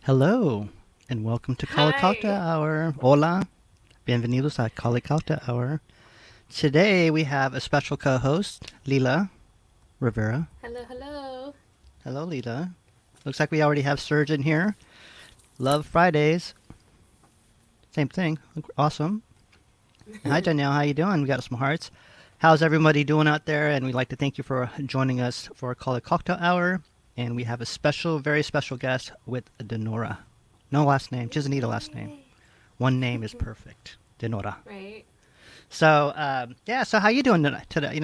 Hello, and welcome to Cali Cocktail Hi. Hour. Hola, bienvenidos a Cali Cocktail Hour. Today we have a special co-host, Lila Rivera. Hello, hello. Hello, Lila. Looks like we already have Serge in here. Love Fridays. Same thing. Awesome. Hi, Danielle. How you doing? We got some hearts. How's everybody doing out there? And we'd like to thank you for joining us for Cali Cocktail Hour. And we have a special, very special guest with Dinorah. No last name. She doesn't need a last name. Yay. One name is perfect. Dinorah. Right. So yeah. So how you doing today?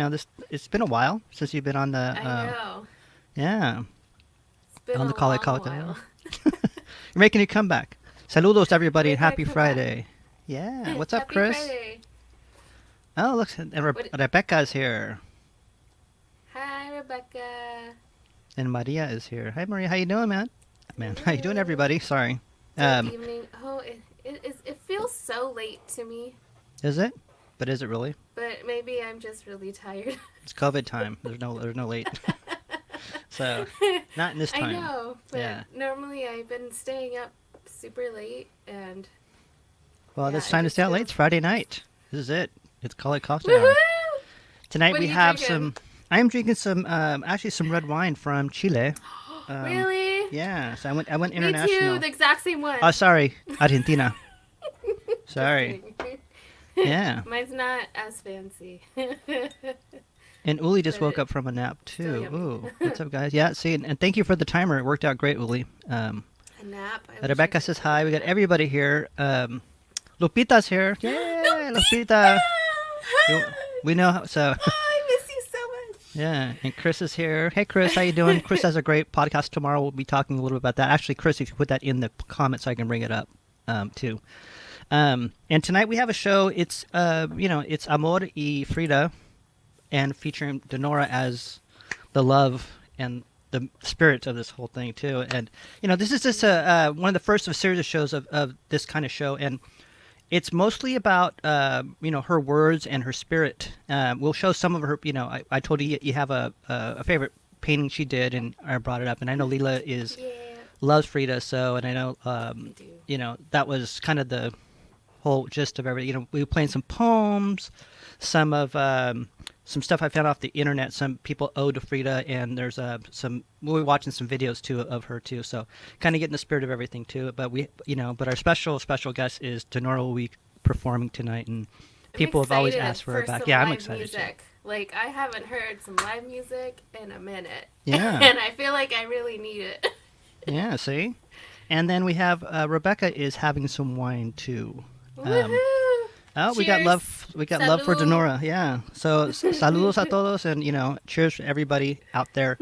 It's been a while since you've been on the I know. yeah It's been on a the Call It long Cocktail. while. You're making your comeback. Saludos to everybody and Make our happy comeback. Friday. Yeah. What's up, Happy Chris? Friday. Oh, look, and What? Rebecca's here, Hi, Rebecca. and Maria is here. Hi, Maria. How you doing, man? Man, how you doing, Hello. everybody? Sorry. Good Um, evening. Oh, it feels so late to me, is it? But is it really? but maybe I'm just really tired. It's COVID time. There's no late. So, not in this I time. know, but Yeah. normally I've been staying up super late, and Well, yeah, it's it time to just stay out late. feels. It's Friday night. This is it. It's Call It Cocktail Woohoo! Hour. Tonight What are we you have drinking? some. I am drinking some, actually some red wine from Chile. Really? Yeah. So I went Me too, international. the exact same one. Oh, sorry, Argentina. Just Sorry. kidding. Yeah. Mine's not as fancy. And Uli just But woke up it's from a nap still too. yummy. Ooh, what's up, guys? Yeah. See, and thank you for the timer. It worked out great, Uli. A nap? I wish I Rebecca could says do hi. We got that. everybody here. Lupita's here. Yeah, Lupita! Lupita. You- Hi! We know how, so. Oh, I miss you so much. Yeah, and Chris is here. Hey, Chris, how you doing? Chris has a great podcast tomorrow. We'll be talking a little bit about that. Actually, Chris, if you put that in the comments, I can bring it up too. And tonight we have a show. It's Amor y Frida, and featuring Dinorah as the love and the spirit of this whole thing too. And this is just one of the first of a series of shows of this kind of show, and it's mostly about her words and her spirit. We'll show some of her. I told you have a favorite painting she did, and I brought it up. And I know Lila is Yeah, loves Frida, so and I know I do. that was kind of the whole gist of everything. We were playing some poems, some of some stuff I found off the internet. Some people owe to Frida, and there's some. We were watching some videos too of her too, so kind of getting the spirit of everything too. But but our special guest is Dinorah will be performing tonight, and I'm people have always excited asked for her for back. some Yeah, I'm live excited too. music. Like, I haven't heard some live music in a minute. Yeah, And I feel like I really need it. yeah. See, and then we have Rebecca is having some wine too. Um, Woohoo! Oh, we got Cheers. love. We got love for Salud. Dinorah. Yeah. So saludos a todos, and cheers to everybody out there.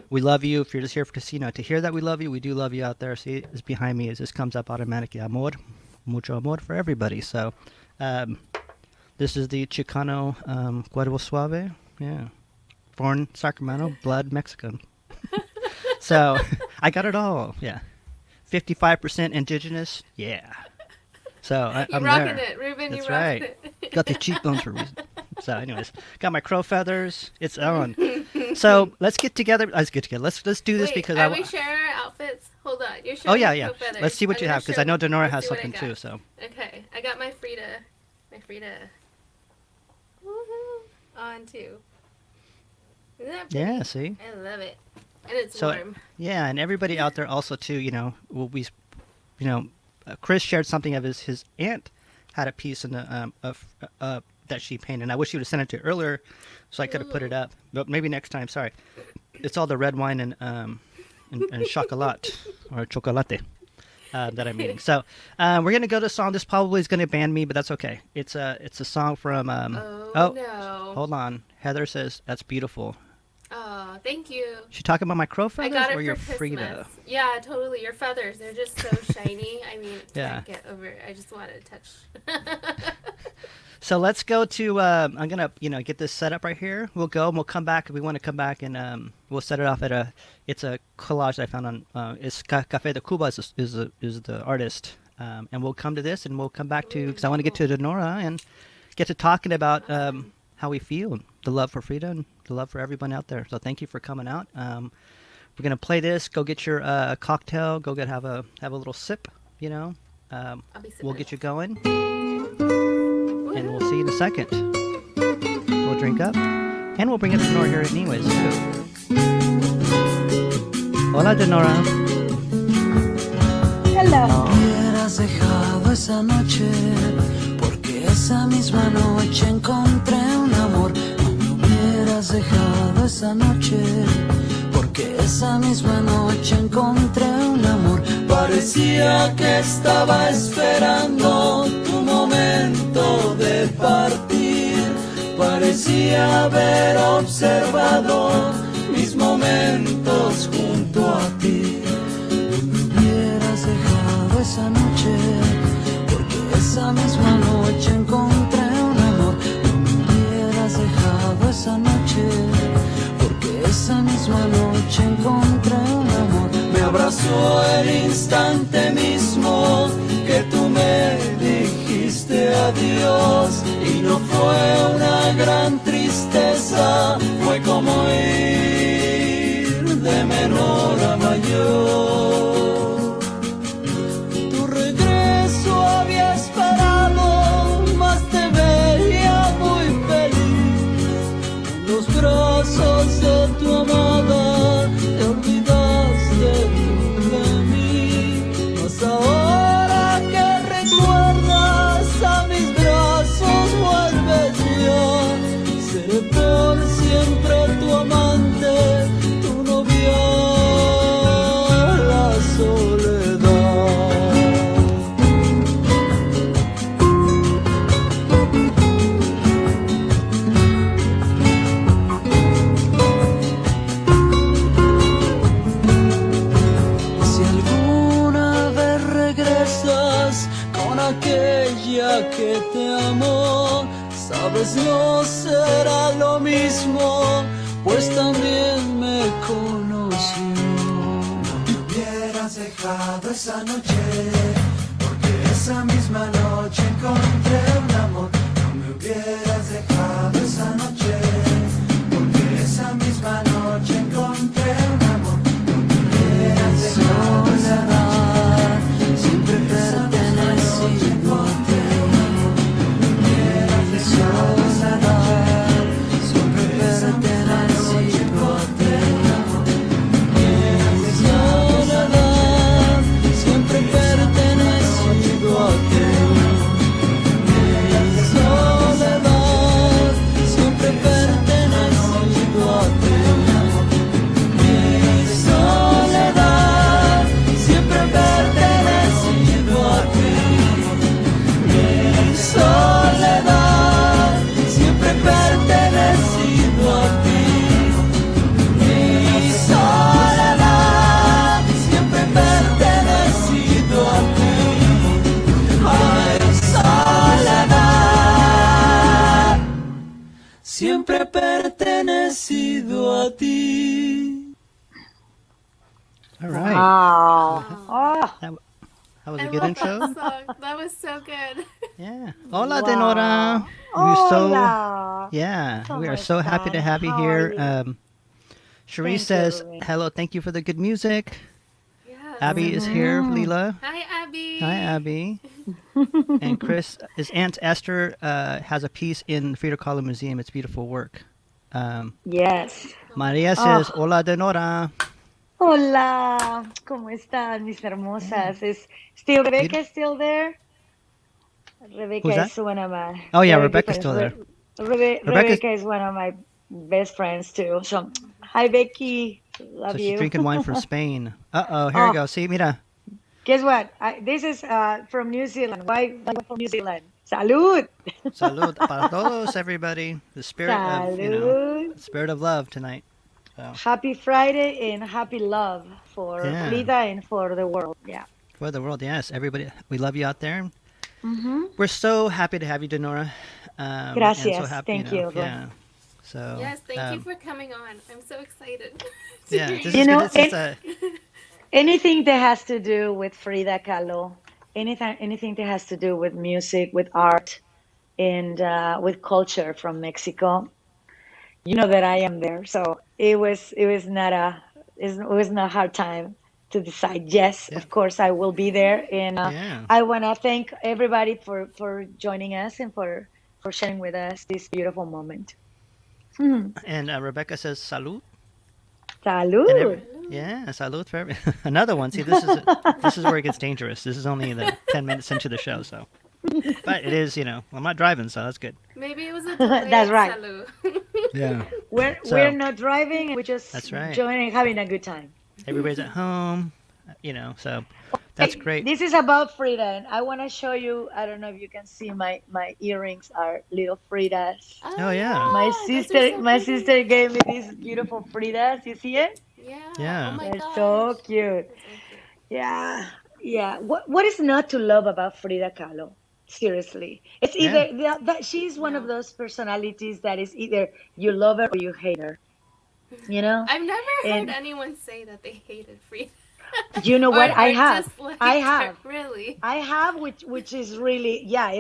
We love you. If you're just here for casino, to hear that we love you, we do love you out there. See, it's behind me. As this comes up automatically. Amor, mucho amor for everybody. So, um, this is the Chicano Cuervo Suave. Yeah. Born Sacramento, blood Mexican. So, I got it all. Yeah. 55% indigenous. Yeah. So You're I'm rocking there. it, Ruben. That's You're rocking right. it. Got the cheekbones for a reason. So, anyways, got my crow feathers. It's on. So let's get together. Let's get together. Let's do this Wait, because are we sharing our outfits? Hold on. You're Oh showing yeah, me yeah. crow feathers. Let's see what I'm you gonna have because I know Dinorah let's has see what I something too. got. So Okay, I got my Frida. My Frida. Woohoo! On too. Isn't that pretty? yeah, see. I love it. And it's So warm. yeah, and everybody out there also too. Will be, Chris shared something of his aunt had a piece in the of that she painted. And I wish you would have sent it to earlier, so I could have put it Ooh. up. But maybe next time. Sorry. It's all the red wine and chocolate or chocolate that I'm eating. So we're gonna go to a song. This probably is gonna ban me, but that's okay. It's a song from Oh no. hold on. Heather says that's beautiful. Oh, thank you. She talking about my crow I feathers got it or for your Christmas. Frida? Yeah, totally. Your feathers, they're just so shiny. I mean, Yeah. can't get over it. I just want to touch. So let's go to. I'm gonna get this set up right here. We'll go and we'll come back. We want to come back and we'll set it off at a. It's a collage that I found on. It's Café de Cuba is the artist, and we'll come to this and we'll come back to because I want to get to Dinorah and get to talking about Awesome. how we feel, the love for Frida and the love for everyone out there. So thank you for coming out. we're gonna play this. Go get your cocktail. Go have a little sip. You know, I'll be we'll sipping. get you going, and we'll see you in a second. We'll drink up, and we'll bring up Dinorah here anyways too. Hola, Dinorah. Hello. Hubieras dejado esa noche, porque esa misma noche encontré un amor. No me hubieras dejado esa noche, porque esa misma noche encontré un amor. Parecía que estaba esperando tu momento de partir. Parecía haber observado mis momentos junto a ti. Esa noche, porque esa misma noche encontré un amor. No me hubieras dejado esa noche, porque esa misma noche encontré un amor. Me abrazó el instante mismo que tú me dijiste adiós, y no fue una gran tristeza, fue como ir de menor a mayor. Había esperado, mas te veía muy feliz. En los brazos de tu amada te olvidaste tú de mí. Mas ahora que recuerdas a mis brazos, vuelves ya. Seré por siempre tu amante, tu novia, la soledad. Aquella que te amó, sabes, no será lo mismo, pues también me conoció. No me hubieras dejado esa noche, porque esa misma noche encontré un amor. No me hubieras dejado esa noche, porque esa misma noche encontré un amor. No me hubieras dejado esa noche, siempre pertenecido a ti. Siempre pertenecido a ti. Soledad, siempre pertenecido a ti. Soledad, siempre pertenecido a ti. Soledad, siempre pertenecido a ti. Soledad, siempre pertenecido a ti. Mi soledad, siempre pertenecido a ti. Ay, soledad, siempre pertenecido a ti. All right. Wow. Oh, That was a I good love intro. that song. That was so good. Yeah. Hola, wow. Dinorah. We're so Hola. yeah. We are ¿Cómo so happy to están? have you How are here. you? Cherise Thank you, says Ruben. hello. Thank you for the good music. Yes. Abby is here. Lila. Hi, Abby. Hi, Abby. And Chris, his aunt Esther has a piece in the Frida Kahlo Museum. It's beautiful work. Yes. Maria says, Oh, "Hola, Dinorah." hola. ¿Cómo están, mis hermosas? Is still Rebecca still there? Rebecca Who's that? is one of my Oh yeah, very good Rebecca's friends. still there. Rebecca's Rebecca is one of my best friends too. So, hi Becky, so love she's you. drinking wine from Spain. Uh-oh, here we Oh, go. See, mira. guess what? This is from New Zealand. Why from New Zealand? Salud! Salud para todos, everybody. The spirit of, Salud! the spirit of love tonight. So, Happy Friday and happy love for yeah, Frida and for the world. Yeah. for the world, yes. Everybody, we love you out there. Mm-hmm. We're so happy to have you, Dinorah. And so Gracias. happy, Thank you. yeah. So, Yes, thank you for coming on. I'm so excited to yeah, hear this You is you. good. know, This is anything that has to do with Frida Kahlo, anything that has to do with music, with art, and with culture from Mexico, you know that I am there. So it was not It wasn't a hard time to decide. Yes, Yeah. of course, I will be there, and Yeah. I want to thank everybody for joining us and for sharing with us this beautiful moment. Hmm. And Rebecca says salud. And Salud. yeah, salud for another one. See, this is where it gets dangerous. This is only the 10 minutes into the show, so. But it is, I'm not driving, so that's good. Maybe it was a That's delayed right. salute. Yeah. We're So not driving, we're just that's right. joining, having a good time. Everybody's at home, so that's Hey, great. this is about Frida, and I want to show you. I don't know if you can see my earrings are little Fridas. Oh Oh yeah. yeah, those are so My pretty. sister gave me these beautiful Fridas. You see it? Yeah. Oh Yeah. my They're gosh. so cute. That's so cute. Yeah, yeah. What is not to love about Frida Kahlo? Seriously, it's Yeah. either that she's one of No. those personalities that is either you love her or you hate her. You know, I've never heard and anyone say that they hated Frida. you know or what? or I disliked her. have. Really. I have, which is really, yeah,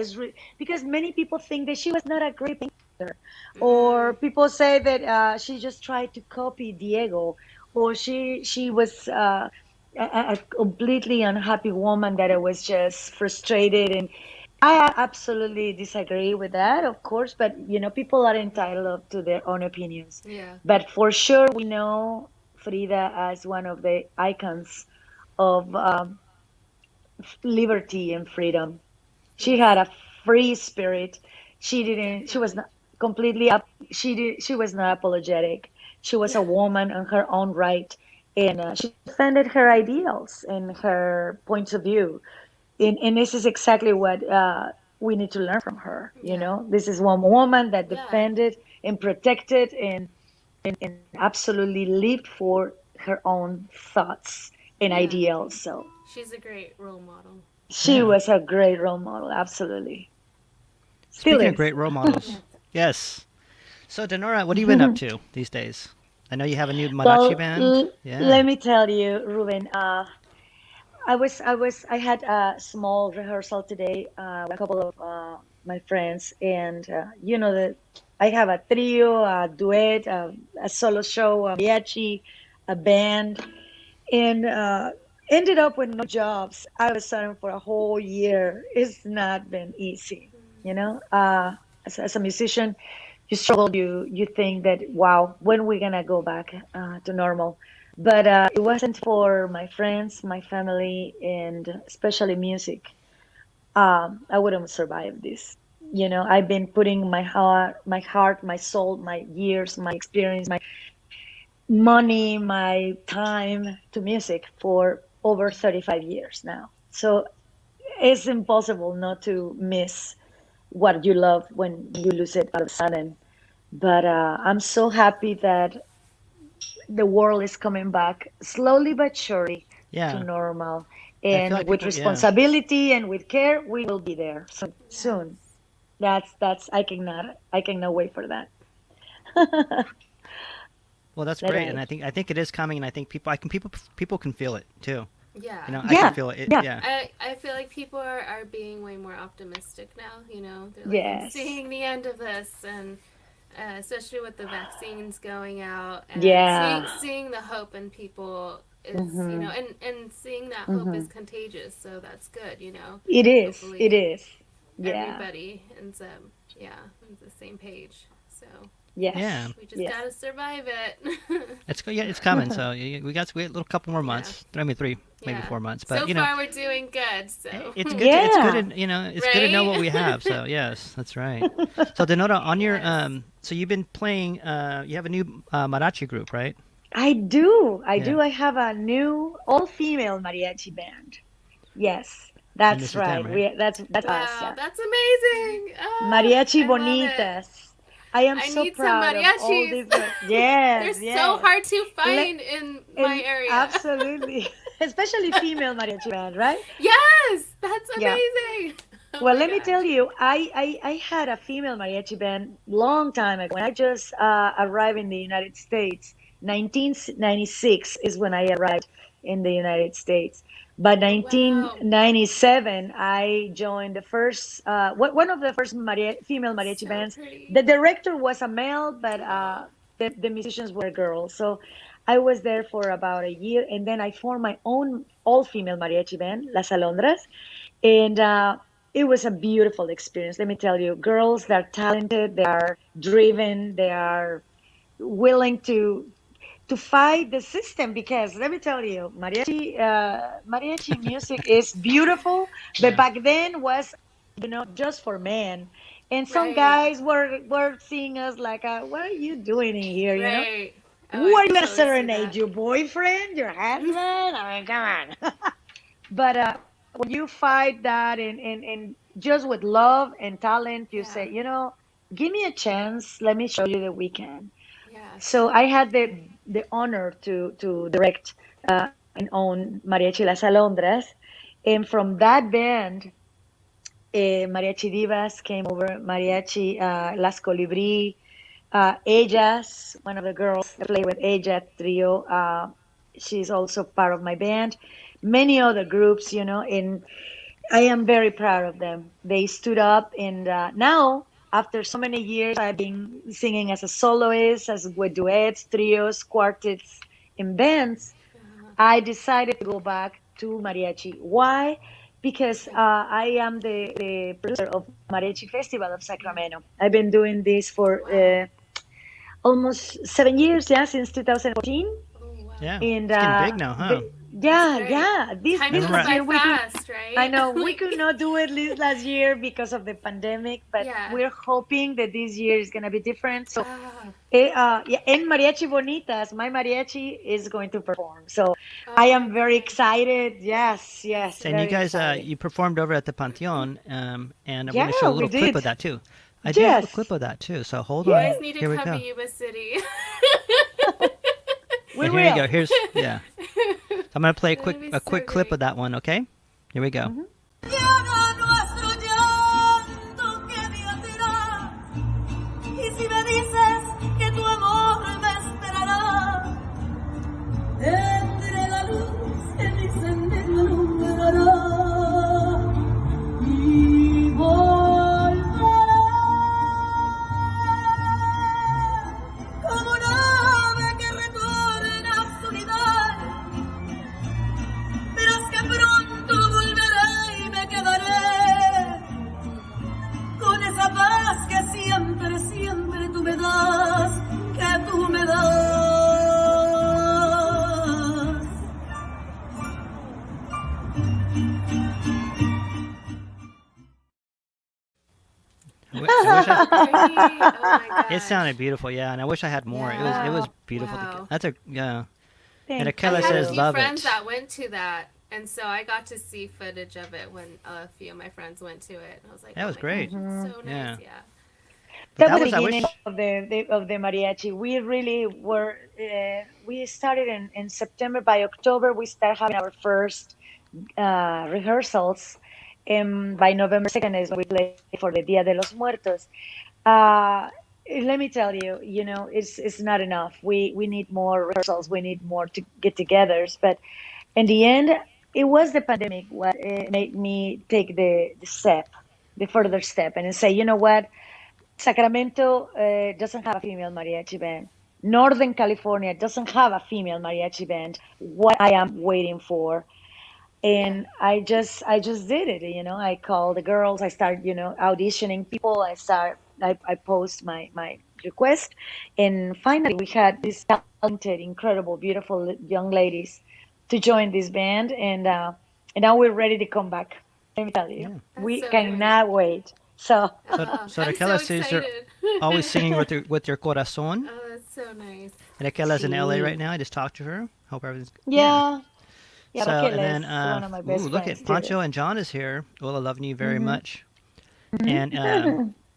because many people think that she was not a great painter, or Mm. people say that she just tried to copy Diego, or she was a completely unhappy woman that was just frustrated, and I absolutely disagree with that, of course, but people are entitled to their own opinions. Yeah. But for sure, we know Frida as one of the icons of liberty and freedom. She Yes. had a free spirit. She was Definitely. not completely up. She was not apologetic. She was a Yeah. woman on her own right, and she defended her ideals and her points of view. And this is exactly what we need to learn from her. Yeah. This is one woman that Yeah. defended and protected and absolutely lived for her own thoughts and Yeah. ideals. So She's a great role model. she Yeah. was a great role model, absolutely. Still Speaking of is. great role models, Yes. yes. So Dinorah, what have you been up to these days? I know you have a new mariachi Well, band. Yeah. let me tell you, Ruben. I had a small rehearsal today with a couple of my friends, and that I have a trio, a duet, a solo show, a mariachi, a band, and ended up with no jobs out of a sudden for a whole year. It's not been easy, you know. As a musician, you struggle. You think that, wow, when we gonna go back to normal? But it wasn't for my friends, my family, and especially music. I wouldn't survive this. I've been putting my heart, my soul, my years, my experience, my money, my time to music for over 35 years now. So it's impossible not to miss what you love when you lose it all of a sudden. But I'm so happy that the world is coming back slowly but surely to Yeah. normal. I feel And like with people. Yeah. responsibility and with care, we will be there soon. Soon. Yes. That's I cannot wait for that. Well, that's That great, and I I think it is coming, and I think people can feel it too. Yeah. I can Yeah, feel it. yeah, Yeah. I feel like people are being way more optimistic now. They're like, I'm yes, seeing the end of this, and especially with the vaccines going out, and yeah. seeing the hope in people is, Hmm. and seeing that hope is Hmm. contagious. So that's good. It is. It Hopefully is. Yeah. everybody ends up, yeah, on the same page. So Yeah. Yes. we just Yes. gotta survive it. It's coming. So we got a little couple more Yeah. months. I mean, three, maybe Yeah. 4 months. So But far, we're doing good. So it's good. It's good. Yeah. It's good to know what right. we have. So yes, that's right. So Denota, on your Yes. so you've been playing. You have a new mariachi group, right? I do. I Yeah. do. I have a new all-female mariachi band. Yes, And that's this is them, right. right? That's us. Wow, Yeah. that's amazing. Oh, Mariachi I love it. Bonitas. I am I so need some proud of all mariachis. these girls. They're Yes, so yes. hard to Let, find in my and area. absolutely, especially female mariachi band, right? Yes, that's Yeah. amazing. Oh Well, my let me gosh. tell you, I had a female mariachi band long time ago. When I just arrived in the United States, 1996 is when I arrived in the United States. But Wow. 1997, I joined the first, one of the first female mariachi So bands. pretty. The director was a male, but Oh. the musicians were girls. So I was there for about a year, and then I formed my own all-female mariachi band, Las Alondras, and it was a beautiful experience. Let me tell you, girls, they're talented, they are driven, they are willing to fight the system, because let me tell you, mariachi music is beautiful, but Yeah. back then was, just for men, and some Right. guys were seeing us like, what are you doing in here, Right. Oh, who I are you can gonna totally see serenade, that. your boyfriend, your husband? I mean, come on. But when you fight that, and just with love and talent, you Yeah. say, give me a chance, let me show you that we can. Yes. So I had the honor to direct and own Mariachi Las Alondras, and from that band, Mariachi Divas came over, Mariachi Las Colibrí, Ellas, one of the girls I play with, Ella Trio. She's also part of my band. Many other groups, and I am very proud of them. They stood up, and now, after so many years, I've been singing as a soloist, as with duets, trios, quartets, and bands. Uh, I decided to go back to mariachi. Why? Because I am the producer of Mariachi Festival of Sacramento. I've been doing this for wow. almost 7 years, yeah, since 2014. Oh, wow. Yeah. And It's getting big now, huh? That's yeah, great. yeah. This Time I this remember. goes last by year we could. fast, I right? know we Like, could not do it last year because of the pandemic, but yeah. we're hoping that this year is gonna be different. So, Ah, yeah, and Mariachi Bonitas, my mariachi is going to perform. So I oh, am very nice. excited. Yes, That's yes, so And you very great. guys, excited. you performed over at the Pantheon, and I'm going Yeah, to show a we little clip did. of that too. I do have a Yes, clip of that too, so hold You on. guys yay, need to Here we come to go. Yuba City. we And here you go. will. Here's yeah. So I'm going to play That'd be a so quick clip of great. that one. Okay. Here we go. Mhm. Llega nuestro llanto que me atirá. Y si me dices que tu amor me esperará, tendré la luz que mi sendero alumbrará. Y volveré como un ave que retorna a su nido. Verás que pronto volveré y me quedaré con esa paz que siempre, siempre tú me das, que tú me das. I wish I. Great. Oh my It gosh. sounded beautiful, yeah, and I wish I had more. It was Wow. beautiful. Wow. That's a yeah. And Thank I Akela had a says, you. few "Love friends it." that went to that, and so I got to see footage of it when a few of my friends went to it. And I was like, That oh was my gosh, great. it's Mhm. so Yeah, nice. Yeah. but That that was the was. I beginning wish. of the mariachi. We really were. We started in September. By October, we started having our first rehearsals. And by November 2nd is when we play for the Dia de los Muertos. Uh, Let me tell you, it's not enough. We need more rehearsals. We need more to get-togethers. But in the end, it was the pandemic what made me take the step, the further step, and say, you know what? Sacramento doesn't have a female mariachi band. Northern California doesn't have a female mariachi band. What I am waiting for, Yeah. and I just did it. I called the girls. I started, auditioning people. I post my request, and finally we had these talented, incredible, beautiful young ladies to join this band, and now we're ready to come back. Let me tell you, Yeah. That's we so great. cannot wait. So So I'm so Akela says you're excited. always singing with your corazon. Oh, that's so nice. And Akela's in LA right she, now. I just talked to her. Hope everything's yeah. yeah, yeah, So Raquel and then is one of my ooh, best look friends at too. Pancho and John is here. Well, I love you very Hmm. much. And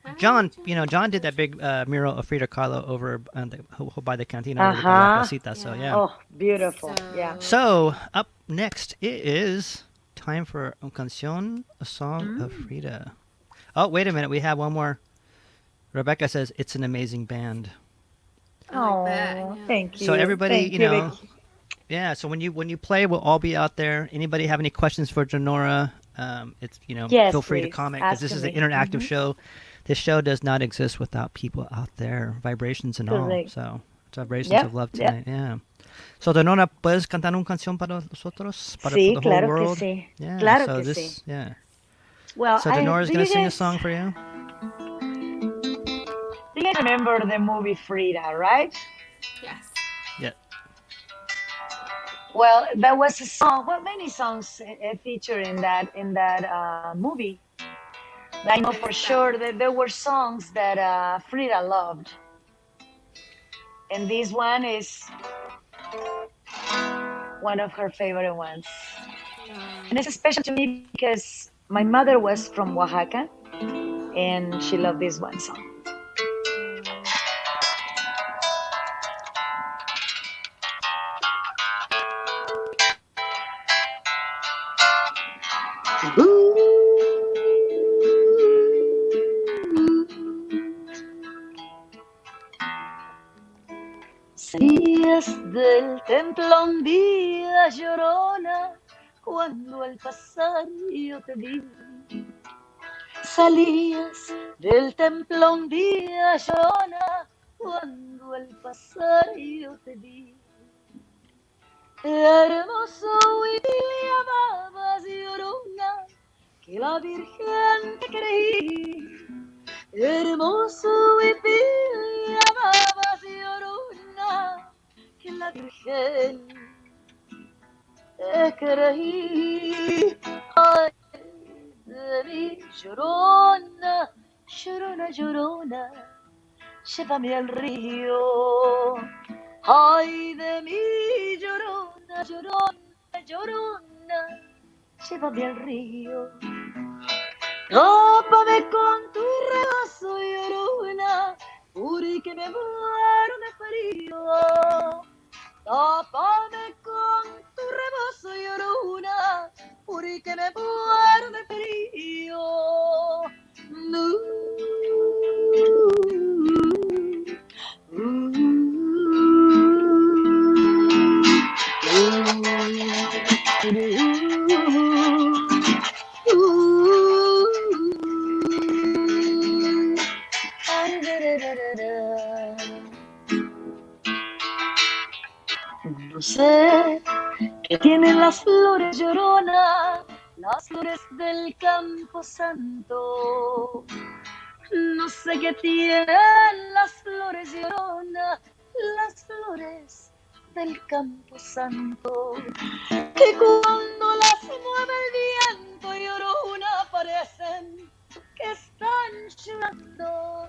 Hi, John, John. John did that big mural of Frida Kahlo over on by the cantina over by La Uh-huh. Placita. So Yeah. yeah. Oh, beautiful. Yeah. So So pretty. up next it is time for un canción, a song of Mm. Frida. Oh, wait a minute, we have one more. Rebecca says it's an amazing band. I like that. Oh, Yeah. thank So you. everybody, Thank you, Wow. Vicky. yeah. So when you play, we'll all be out there. Anybody have any questions for Dinorah? It's feel Yes, free to please. comment because Ask this is an me. interactive Hmm. show. This show does not exist without people out there, vibrations and all. Correct. So it's vibrations of Yep. love Yep. tonight. Yeah. So, Dinorah, ¿puedes cantar una canción para nosotros? Para Sí, for the whole claro que world? sí. Yeah, Claro so que this, sí. yeah. Well, So Dinorah's do going you to sing a guys song for you? do you remember the movie Frida, right? Yes. Yeah. Well, there was a song. Well, many songs feature in that movie. But I know There's for that sure one. that there were songs that Frida loved, and this one is one of her favorite ones. And it's special to me because my mother was from Oaxaca, and she loved this one song. Salías del templo un día llorona, cuando al pasar yo te vi. Salías del templo un día llorona, cuando al pasar yo te vi. Hermoso y llamabas llorona, que la Virgen te creí. Hermoso y llamabas llorona, que la Virgen te creí. Ay, de mi llorona, llorona, llorona, llévame al río. Ay, de mi llorona, llorona, llorona, llévame al río. Tápame con tu regazo, llorona, porque me muero de frío. Tápame con tu rebozo, llorona, porque me muero de frío. No sé qué tienen las flores, llorona, las flores del campo santo. No sé qué tienen las flores, llorona, las flores del campo santo, que cuando las mueve el viento, llorona, parecen que están llorando,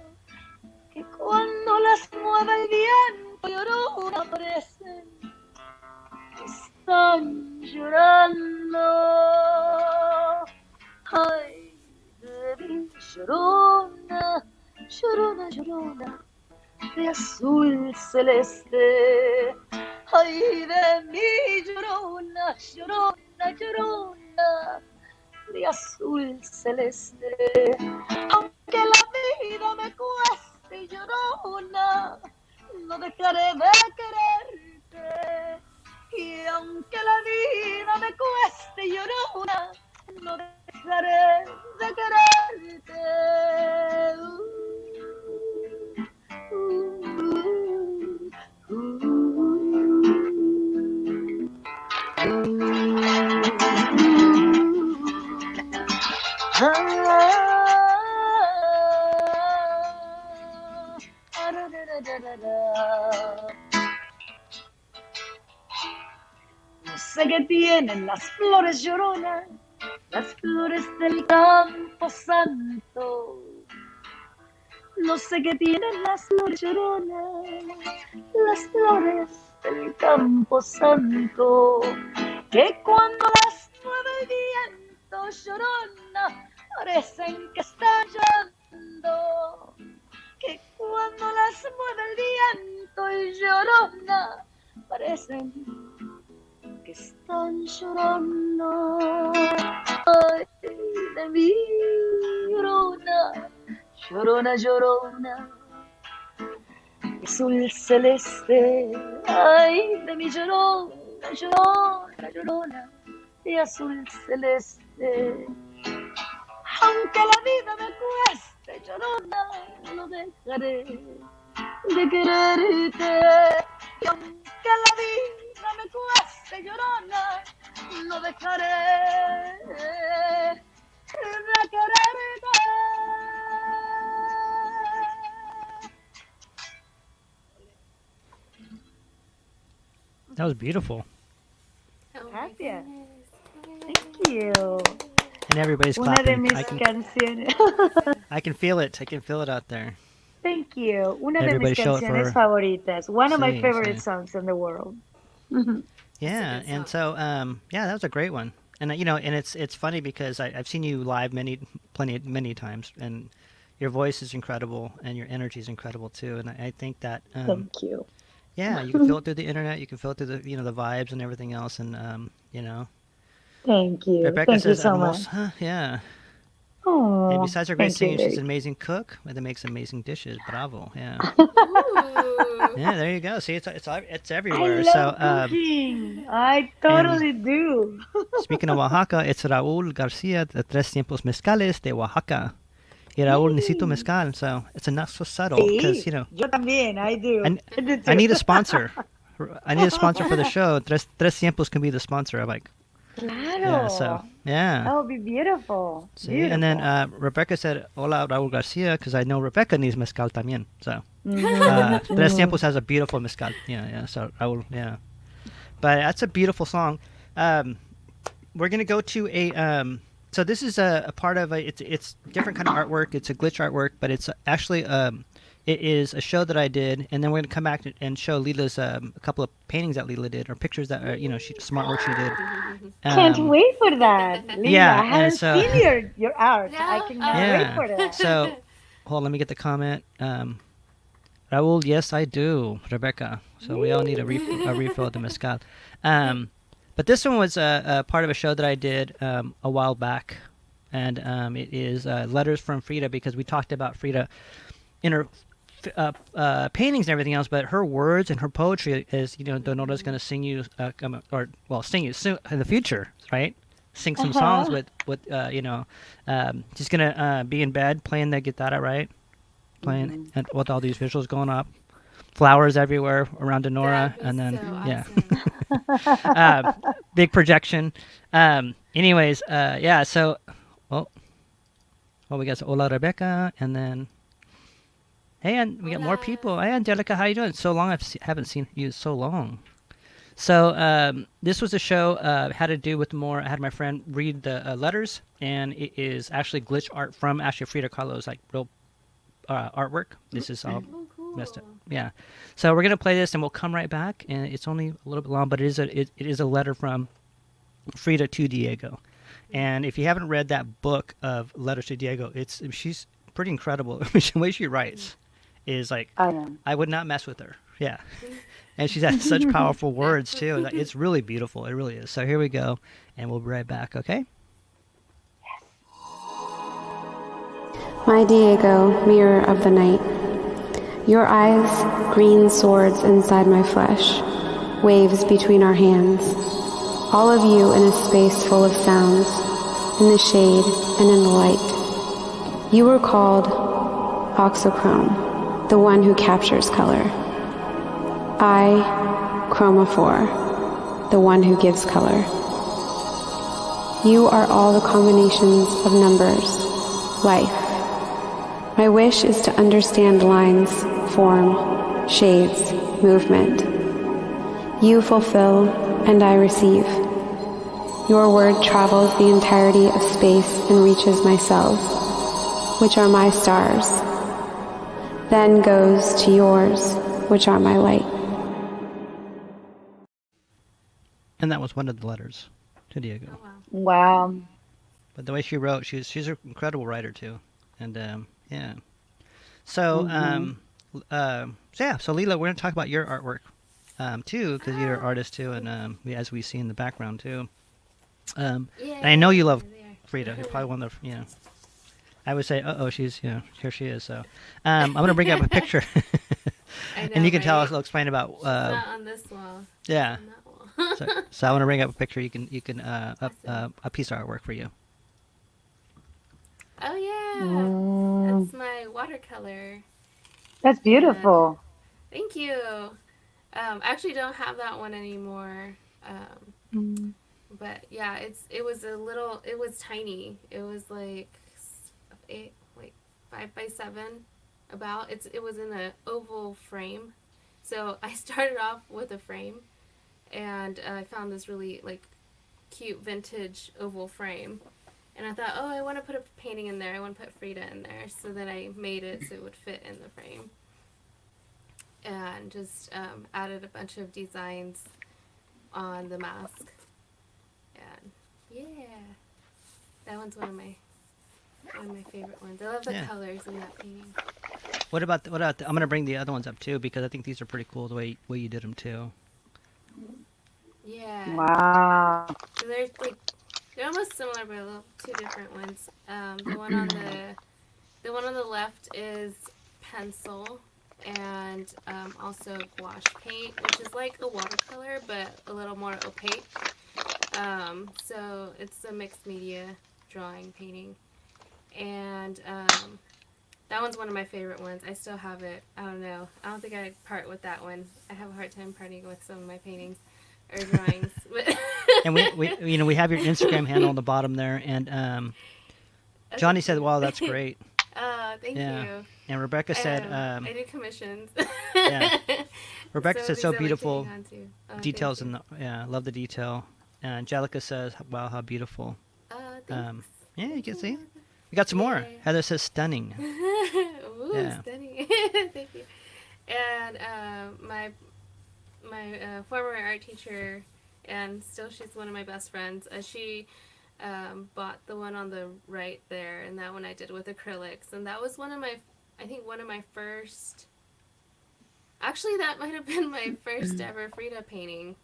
que cuando las mueve el viento, llorona, parecen que están llorando. Ay, de mi llorona, llorona, llorona, de azul celeste. Ay, de mi llorona, llorona, llorona, de azul celeste. Aunque la vida me cueste, llorona, no dejaré de quererte. Y aunque la vida me cueste, llorona, no dejaré de quererte. No sé qué tienen las flores, llorona, las flores del campo santo. No sé qué tienen las flores, llorona, las flores del campo santo, que cuando las mueve el viento, llorona, parecen que están llorando, que cuando las mueve el viento, llorona, parecen que están llorando. Ay, de mi llorona, llorona, llorona, azul celeste. Ay, de mi llorona, llorona, llorona, de azul celeste. Aunque la vida me cueste, llorona, no dejaré de quererte. Y aunque que la vida me cueste llorona, no dejaré de quererte. That was beautiful. Oh my Gracias. goodness. Thank you. And everybody's Una de clapping. mis canciones. I can feel it. I can feel it out there. Thank you. Una de mis Everybody show it canciones for favoritas. One of my Sí, favorite sí. songs in the world. Yeah, good and song. so yeah, that was a great one. And you know, and it's funny because I've seen you live many times, and your voice is incredible, and your energy is incredible too. And I think that Thank you. yeah, you can feel it through the internet, you can feel it through the the vibes and everything else, and you know, Thank you. Rebecca Thank you says so much. hermosa, yeah. And Oh, besides her great thank you, singing, she's an Derek. amazing cook that makes amazing dishes. Bravo, yeah. Ooh. Yeah, there you go. See, it's I everywhere. love So cooking. I and totally do. speaking of Oaxaca, it's Raúl Garcia de Tres Tiempos Mezcales de Oaxaca. Y Raúl necesito Yay. mezcal, so it's not so subtle because Sí, yo también. I do. I, I do I too. need a sponsor. I need a sponsor for the show. Tres Tiempos can be the sponsor. I'm like, yeah, so Claro. yeah. That would be beautiful. See, and then Beautiful. Rebecca said, "Hola, Raúl Garcia," because I know Rebecca needs mezcal también. So Mm-hmm. Tres Mm-hmm. Tiempos has a beautiful mezcal. Yeah, yeah. So Raúl, yeah. But that's a beautiful song. We're gonna go to a so this is a part of it's different kind of artwork. It's a glitch artwork, but it's actually it is a show that I did, and then we're gonna come back and show Lila's a couple of paintings that Lila did, or pictures that you know, smart work she did. Can't wait for that, Lila. Yeah, I and haven't so seen your art. I No? cannot wait yeah, for that. so hold on, let me get the comment. Raul, yes, I do, Rebecca. So we all need a refill of the mezcal. But this one was a part of a show that I did a while back, and it is Letters from Frida, because we talked about Frida in her paintings and everything else, but her words and her poetry is, you know, Dinorah's going to sing you, sing you soon in the future, right? Sing some songs with you know, she's going to be in bed playing the guitarra, right? Playing and with all these visuals going up, flowers everywhere around Dinorah, That'd be and then so yeah, awesome. big projection. Anyways, yeah. So, well, we got Hola Rebecca, and then hey, and we got more Hola. people. Hey, Angelica, how you doing? So long, haven't seen you so long. So this was a show had to do with more. I had my friend read the letters, and it is actually glitch art from actually Frida Kahlo's like real artwork. This is all Oh, cool. messed up. Yeah. So we're gonna play this, and we'll come right back. And it's only a little bit long, but it is a letter from Frida to Diego. And if you haven't read that book of Letters to Diego, she's pretty incredible. The way she writes is like, I know. I would not mess with her. Yeah. And she's had such powerful words too. Like, it's really beautiful. It really is. So here we go, and we'll be right back. Okay. My Diego, mirror of the night, your eyes, green swords inside my flesh, waves between our hands, all of you in a space full of sounds, in the shade and in the light. You were called oxochrome, the one who captures color. I, chromophore, the one who gives color. You are all the combinations of numbers, life. My wish is to understand lines, form, shades, movement. You fulfill, and I receive. Your word travels the entirety of space and reaches my cells, which are my stars, then goes to yours, which are my light. And that was one of the letters to Diego. Oh, wow. Wow. But the way she wrote, she's an incredible writer too. And yeah. So so yeah. So Lila, we're gonna talk about your artwork too, because you're an artist too, and as we see in the background too. And I know you love There. Frida. You're probably one of the, you know. I would say, she's, you know, here she is. So I'm gonna bring up a picture, I know, and you can tell us. right? I'll explain about. She's not on this wall. Yeah. On that wall. So I want to bring up a picture. You can a piece of artwork for you. Oh yeah, Mm, that's my watercolor. that's beautiful. Thank you. I actually don't have that one anymore. But yeah, it was tiny. It was like 5 by 7 about. It was in an oval frame. So I started off with a frame, and I found this really like cute vintage oval frame. And I thought, oh, I want to put a painting in there. I want to put Frida in there. So then I made it so it would fit in the frame. And just added a bunch of designs on the mask. And yeah, that one's one of my favorite ones. I love the colors in that painting. What about I'm gonna bring the other ones up too because I think these are pretty cool the way you did them too. Yeah. Wow. So they're almost similar, but a little two different ones. The one on the left is pencil and also gouache paint, which is like a watercolor but a little more opaque. So it's a mixed media drawing painting, and that one's one of my favorite ones. I still have it. I don't know. I don't think I'd part with that one. I have a hard time parting with some of my paintings or drawings. And we have your Instagram handle on the bottom there, and Johnny said, "Wow, that's great." Thank you. And Rebecca said, I do commissions. yeah. Rebecca said, these so I like beautiful to hang on to. Oh, details thank I love the detail. And Angelica says, wow, how beautiful. Thanks. Yeah, you can see. We got some more. Yay. Heather says, stunning. Ooh, Yeah. stunning. Thank you. And my former art teacher, and still she's one of my best friends, she bought the one on the right there, and that one I did with acrylics, and that was one of my first, actually that might have been my first ever Frida painting.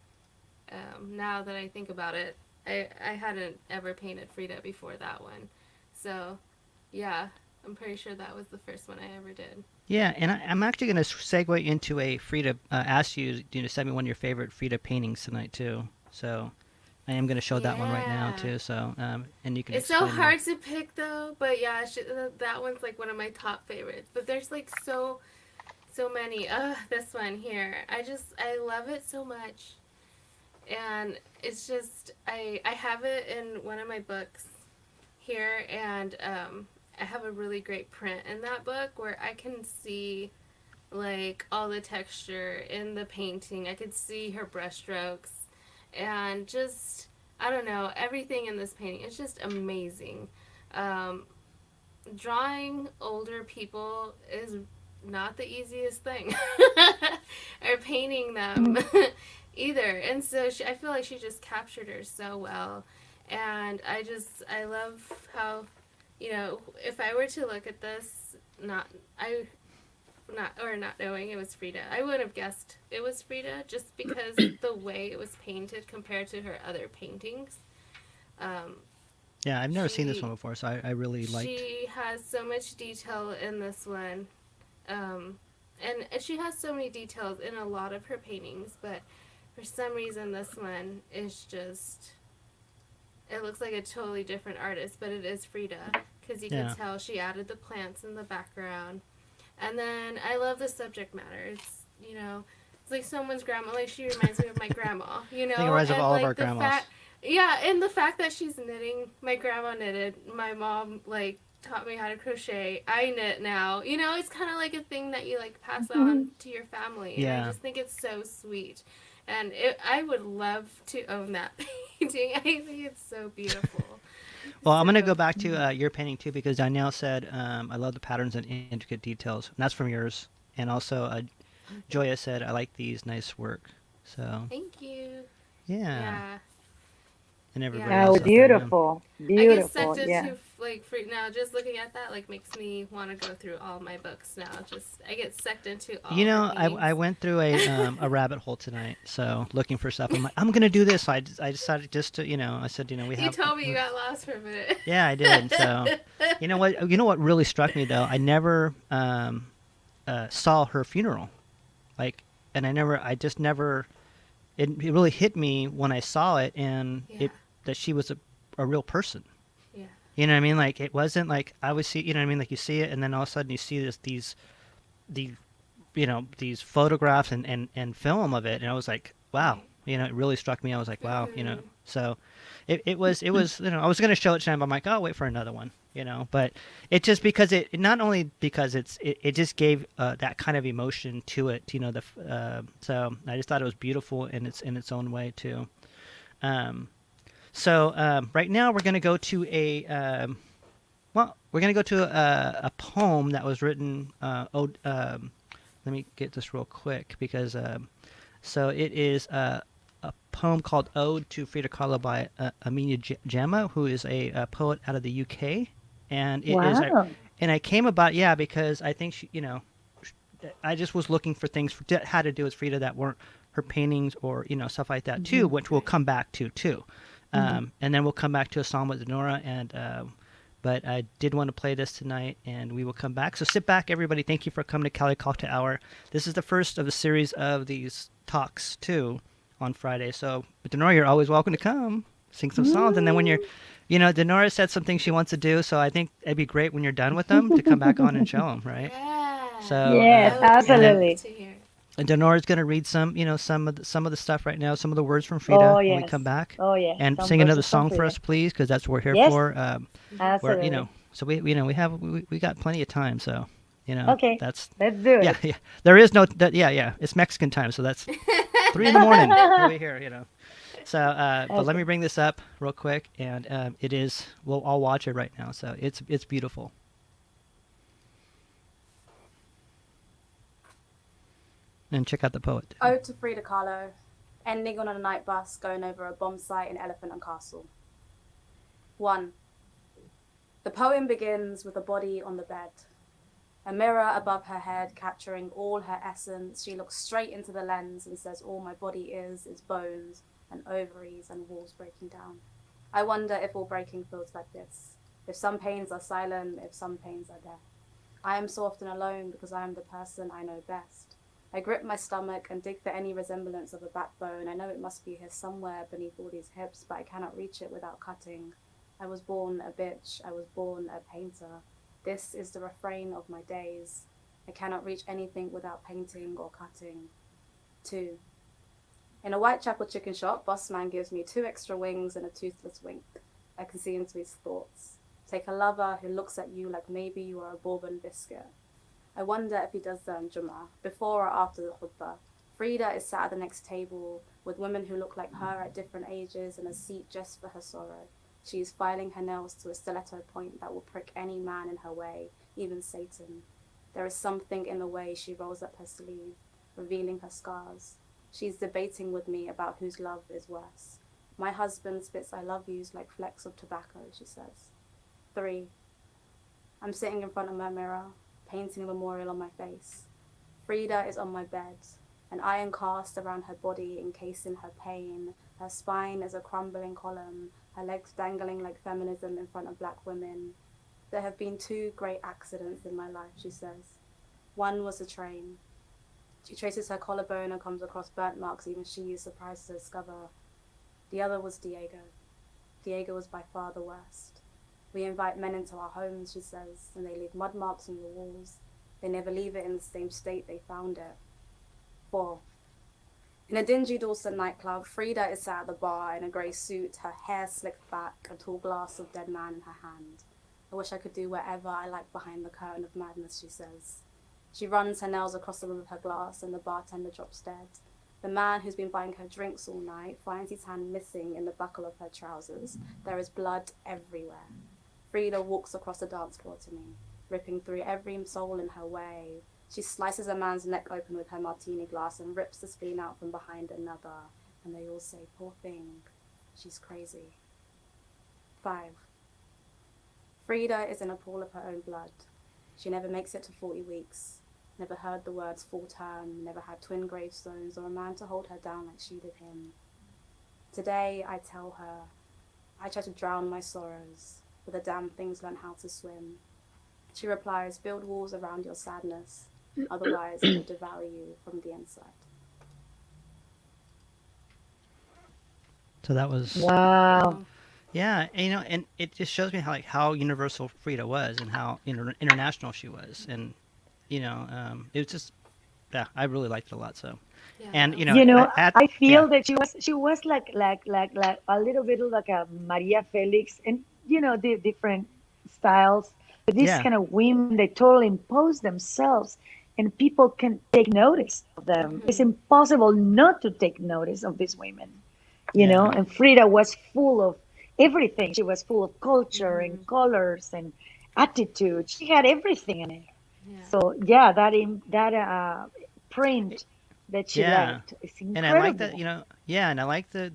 Now that I think about it, I hadn't ever painted Frida before that one, so yeah, I'm pretty sure that was the first one I ever did. Yeah, and I'm actually going to segue into a Frida, ask you to send me one of your favorite Frida paintings tonight too. So I am going to show that one right now Yeah. too. So and you can. It's so explain hard to pick though, but yeah, that one's like one of my top favorites. But there's like so many. This one here, I love it so much, and it's just I have it in one of my books here, and I have a really great print in that book where I can see like all the texture in the painting. I could see her brushstrokes, and just I don't know, everything in this painting. It's just amazing. Drawing older people is not the easiest thing, or painting them either. And so I feel like she just captured her so well. And I love how, if I were to look at this, not knowing it was Frida, I would have guessed it was Frida just because the way it was painted compared to her other paintings. Yeah, I've never seen this one before, so I really liked. She has so much detail in this one, and she has so many details in a lot of her paintings, but for some reason this one is just, it looks like a totally different artist, but it is Frida, because you can tell she added the plants in the background. And then I love the subject matter. It's, it's like someone's grandma. Like, she reminds me of my grandma, I think it reminds me of all of our grandmas. Yeah, and the fact that she's knitting, my grandma knitted, my mom, taught me how to crochet, I knit now. It's kind of like a thing that you, pass on to your family. Yeah. And I just think it's so sweet. And I would love to own that painting. I think it's so beautiful. Well, I'm going to go back to your painting too, because Danielle said, I love the patterns and intricate details. And that's from yours. And also, Joya said, I like these, nice work. So, Thank you. yeah. And everybody Oh, else. beautiful. I get Beautiful. sucked into Yeah. fruit now. Just looking at that makes me want to go through all my books now. I get sucked into all. I went through a rabbit hole tonight. So looking for stuff, I'm like, I'm gonna do this. So I decided just to, I said, we have. You told me you got lost for a minute. Yeah, I did. So, you know what really struck me though? I never saw her funeral, I just never. It really hit me when I saw it, and that she was a real person. Yeah. You know what I mean? It wasn't like I would see. You know what I mean? You see it, and then all of a sudden you see these these photographs and film of it, and I was like, wow, it really struck me. I was like, wow, so it was I was going to show it to him. I'm like, oh, I'll wait for another one, but it just because it not only because it just gave that kind of emotion to it, so I just thought it was beautiful in its own way too. So right now we're going to go to a poem that was written. Let me get this real quick because so it is a poem called "Ode to Frida Kahlo" by Aminia Gemma, who is a poet out of the UK, and it is. Wow. And I came about because I think she, I just was looking for things that had to do with Frida that weren't her paintings or stuff like that too, which we'll come back to too. And then we'll come back to a song with Dinorah, but I did want to play this tonight, and we will come back. So sit back, everybody. Thank you for coming to Cali Cocktail Hour. This is the first of a series of these talks too on Friday. So, but Dinorah, you're always welcome to come sing some songs, and then when you're, Dinorah said something she wants to do, so I think it'd be great when you're done with them to come back on and show them, right? Yeah. So Yes, I would absolutely. love to hear it. And Dinorah's going to read some of the stuff right now, some of the words from Frida Oh, when we yes. come back. Oh, yes. And Some sing another verses from song for Frida. us, please, because that's what we're here Yes. for. Absolutely. So we got plenty of time, so Okay. that's Let's do it. yeah. There is no it's Mexican time, so that's 3 a.m. over here, So, but let me bring this up real quick, and it is. Well, I'll watch it right now. So it's beautiful. And check out the poet. Ode to Frida Kahlo, ending on a night bus going over a bomb site in Elephant and Castle. 1. The poem begins with a body on the bed. A mirror above her head capturing all her essence. She looks straight into the lens and says all my body is bones and ovaries and walls breaking down. I wonder if all breaking feels like this. If some pains are silent, if some pains are death. I am so often alone because I am the person I know best. I grip my stomach and dig for any resemblance of a backbone. I know it must be here somewhere beneath all these hips, but I cannot reach it without cutting. I was born a bitch. I was born a painter. This is the refrain of my days. I cannot reach anything without painting or cutting. 2. In a Whitechapel chicken shop, boss man gives me 2 extra wings and a toothless wink. I can see into his thoughts. Take a lover who looks at you like maybe you are a bourbon biscuit. I wonder if he does Jummah, before or after the khutbah. Frida is sat at the next table with women who look like her at different ages and a seat just for her sorrow. She is filing her nails to a stiletto point that will prick any man in her way, even Satan. There is something in the way she rolls up her sleeve, revealing her scars. She is debating with me about whose love is worse. My husband spits I love yous like flecks of tobacco, she says. 3. I'm sitting in front of my mirror, painting a memorial on my face. Frida is on my bed, an iron cast around her body encasing her pain. Her spine is a crumbling column, her legs dangling like feminism in front of black women. There have been 2 great accidents in my life, she says. One was a train. She traces her collarbone and comes across burnt marks even she is surprised to discover. The other was Diego. Diego was by far the worst. We invite men into our homes, she says, and they leave mud marks on the walls. They never leave it in the same state they found it. 4. In a dingy Dawson nightclub, Frida is sat at the bar in a grey suit, her hair slicked back, a tall glass of dead man in her hand. I wish I could do whatever I like behind the curtain of madness, she says. She runs her nails across the rim of her glass and the bartender drops dead. The man who's been buying her drinks all night finds his hand missing in the buckle of her trousers. There is blood everywhere. Frida walks across the dance floor to me, ripping through every soul in her way. She slices a man's neck open with her martini glass and rips the spleen out from behind another. And they all say, poor thing, she's crazy. 5. Frida is in a pool of her own blood. She never makes it to 40 weeks. Never heard the words full term, never had twin gravestones or a man to hold her down like she did him. Today I tell her, I try to drown my sorrows, but the damn things learn how to swim. She replies, build walls around your sadness, otherwise it will devour you from the inside. So that was Wow. yeah, and it just shows me how universal Frida was and how international she was, and it was just yeah, I really liked it a lot. So, Yeah, and that you was know, You know, at I yeah, feel that she was like a little bit like a Maria Felix, and you know the different styles. But these yeah, kind of women, they totally impose themselves, and people can take notice of them. It's Mhm. impossible not to take notice of these women, you know. yeah, And Frida was full of everything. She was full of culture and Mhm. colors and attitude. She had everything in her. Yeah. So yeah, that print that she yeah. left is And I like that, incredible. yeah, and I like the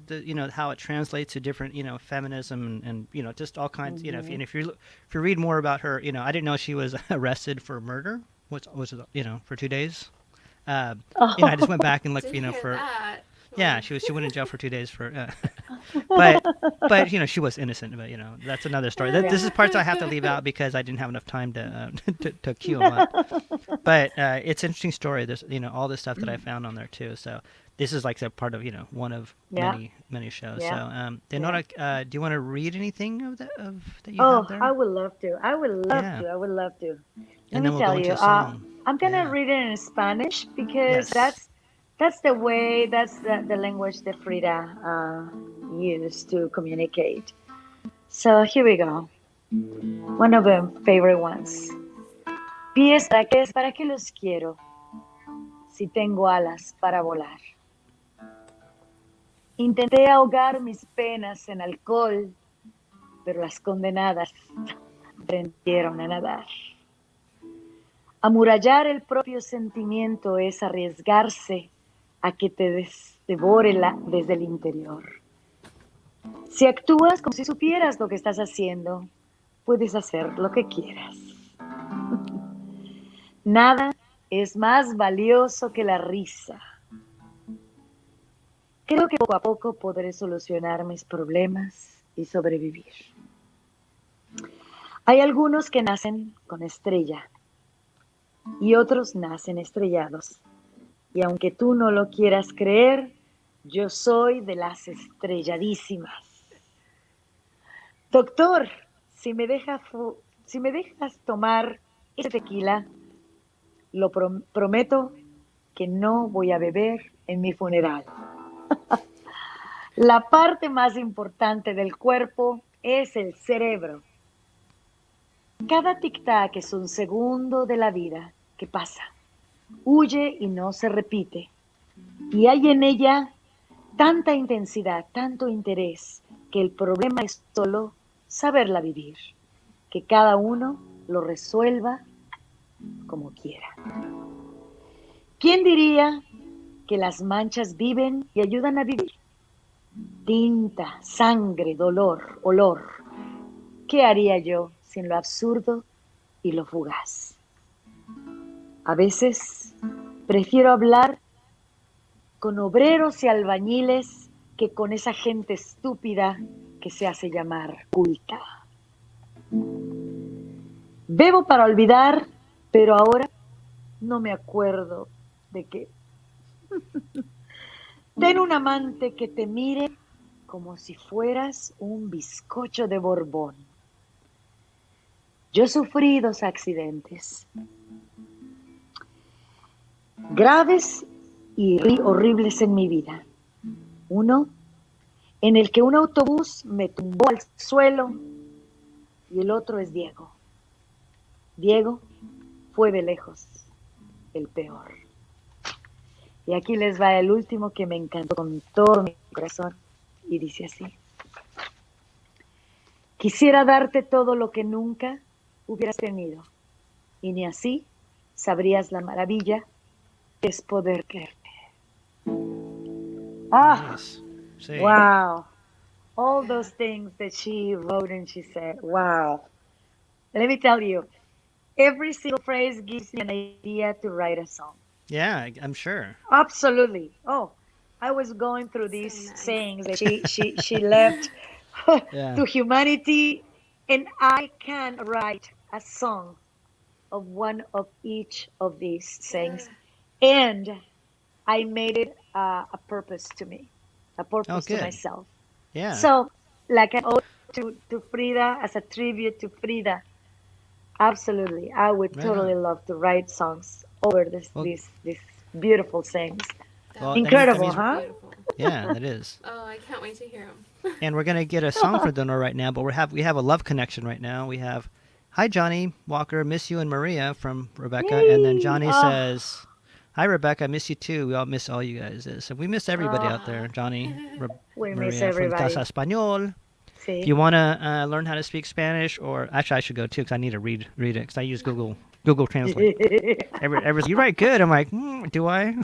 how it translates to different, feminism and just all kinds, Hmm. if you read more about her, I didn't know she was arrested for murder, which was for 2 days. Uh, I just went Oh, back and looked, Didn't hear for that. yeah, Well, she went in jail for 2 days for, but she was innocent, but that's another story. yeah. This is parts I have to leave out because I didn't have enough time to to queue them up. But it's an interesting story. There's all this stuff that I found on there too. So this is like a part of one of Yeah, many shows. So yeah, yeah. Denora, do you want to read anything that you have Oh, I there? would love to. I would love Yeah, to. I would love to. Let and me then we'll tell go into you. a song. I'm gonna Yeah. read it in Spanish because Yes. that's the way that's the language that Frida used to communicate. So here we go. One of the favorite ones. Pies para qué los quiero si tengo alas para volar. Intenté ahogar mis penas en alcohol, pero las condenadas aprendieron a nadar. Amurallar el propio sentimiento es arriesgarse a que te devore desde el interior. Si actúas como si supieras lo que estás haciendo, puedes hacer lo que quieras. Nada es más valioso que la risa. Creo que poco a poco podré solucionar mis problemas y sobrevivir. Hay algunos que nacen con estrella y otros nacen estrellados. Y aunque tú no lo quieras creer, yo soy de las estrelladísimas. Doctor, si me dejas tomar ese tequila, prometo que no voy a beber en mi funeral. La parte más importante del cuerpo es el cerebro. Cada tic-tac es un segundo de la vida que pasa, huye y no se repite. Y hay en ella tanta intensidad, tanto interés, que el problema es solo saberla vivir, que cada uno lo resuelva como quiera. ¿Quién diría que las manchas viven y ayudan a vivir? Tinta, sangre, dolor, olor. ¿Qué haría yo sin lo absurdo y lo fugaz? A veces prefiero hablar con obreros y albañiles que con esa gente estúpida que se hace llamar culta. Bebo para olvidar, pero ahora no me acuerdo de qué. Ten un amante que te mire como si fueras un bizcocho de Borbón. Yo sufrí 2 accidentes graves y horribles en mi vida. Uno en el que un autobús me tumbó al suelo y el otro es Diego. Diego fue de lejos el peor. Y aquí les va el último que me encantó con todo mi corazón y dice así. Quisiera darte todo lo que nunca hubieras tenido y ni así sabrías la maravilla que es poder quererte. Ah, Nice. Sí. wow. All Yeah. those things that she wrote and she said, wow. Let me tell you, every single phrase gives me an idea to write a song. Yeah, I'm sure. Absolutely. Oh, I was going through So these nice. sayings that she left Yeah. to humanity, and I can write a song of one of each of these sayings, and I made it a purpose to me, a Oh, purpose to good. myself. Yeah. So, like an ode to Frida, as a tribute to Frida, absolutely, I would Right on. totally love to write songs over Well, this beautiful sings. Well, Incredible, that means, huh? Beautiful. Yeah, that is. Oh, I can't wait to hear him. And we're gonna get a song for Dinorah right now, but we have a love connection right now. We have, hi Johnny Walker, miss you and Maria from Rebecca, and then Johnny says, hi Rebecca, miss you too. We all miss all you guys. So we miss everybody out there. Johnny, We Maria miss from everybody. Casa Español. See? If you wanna learn how to speak Spanish, or actually I should go too because I need to read it because I use Google Translate. You write good. I'm like, do I?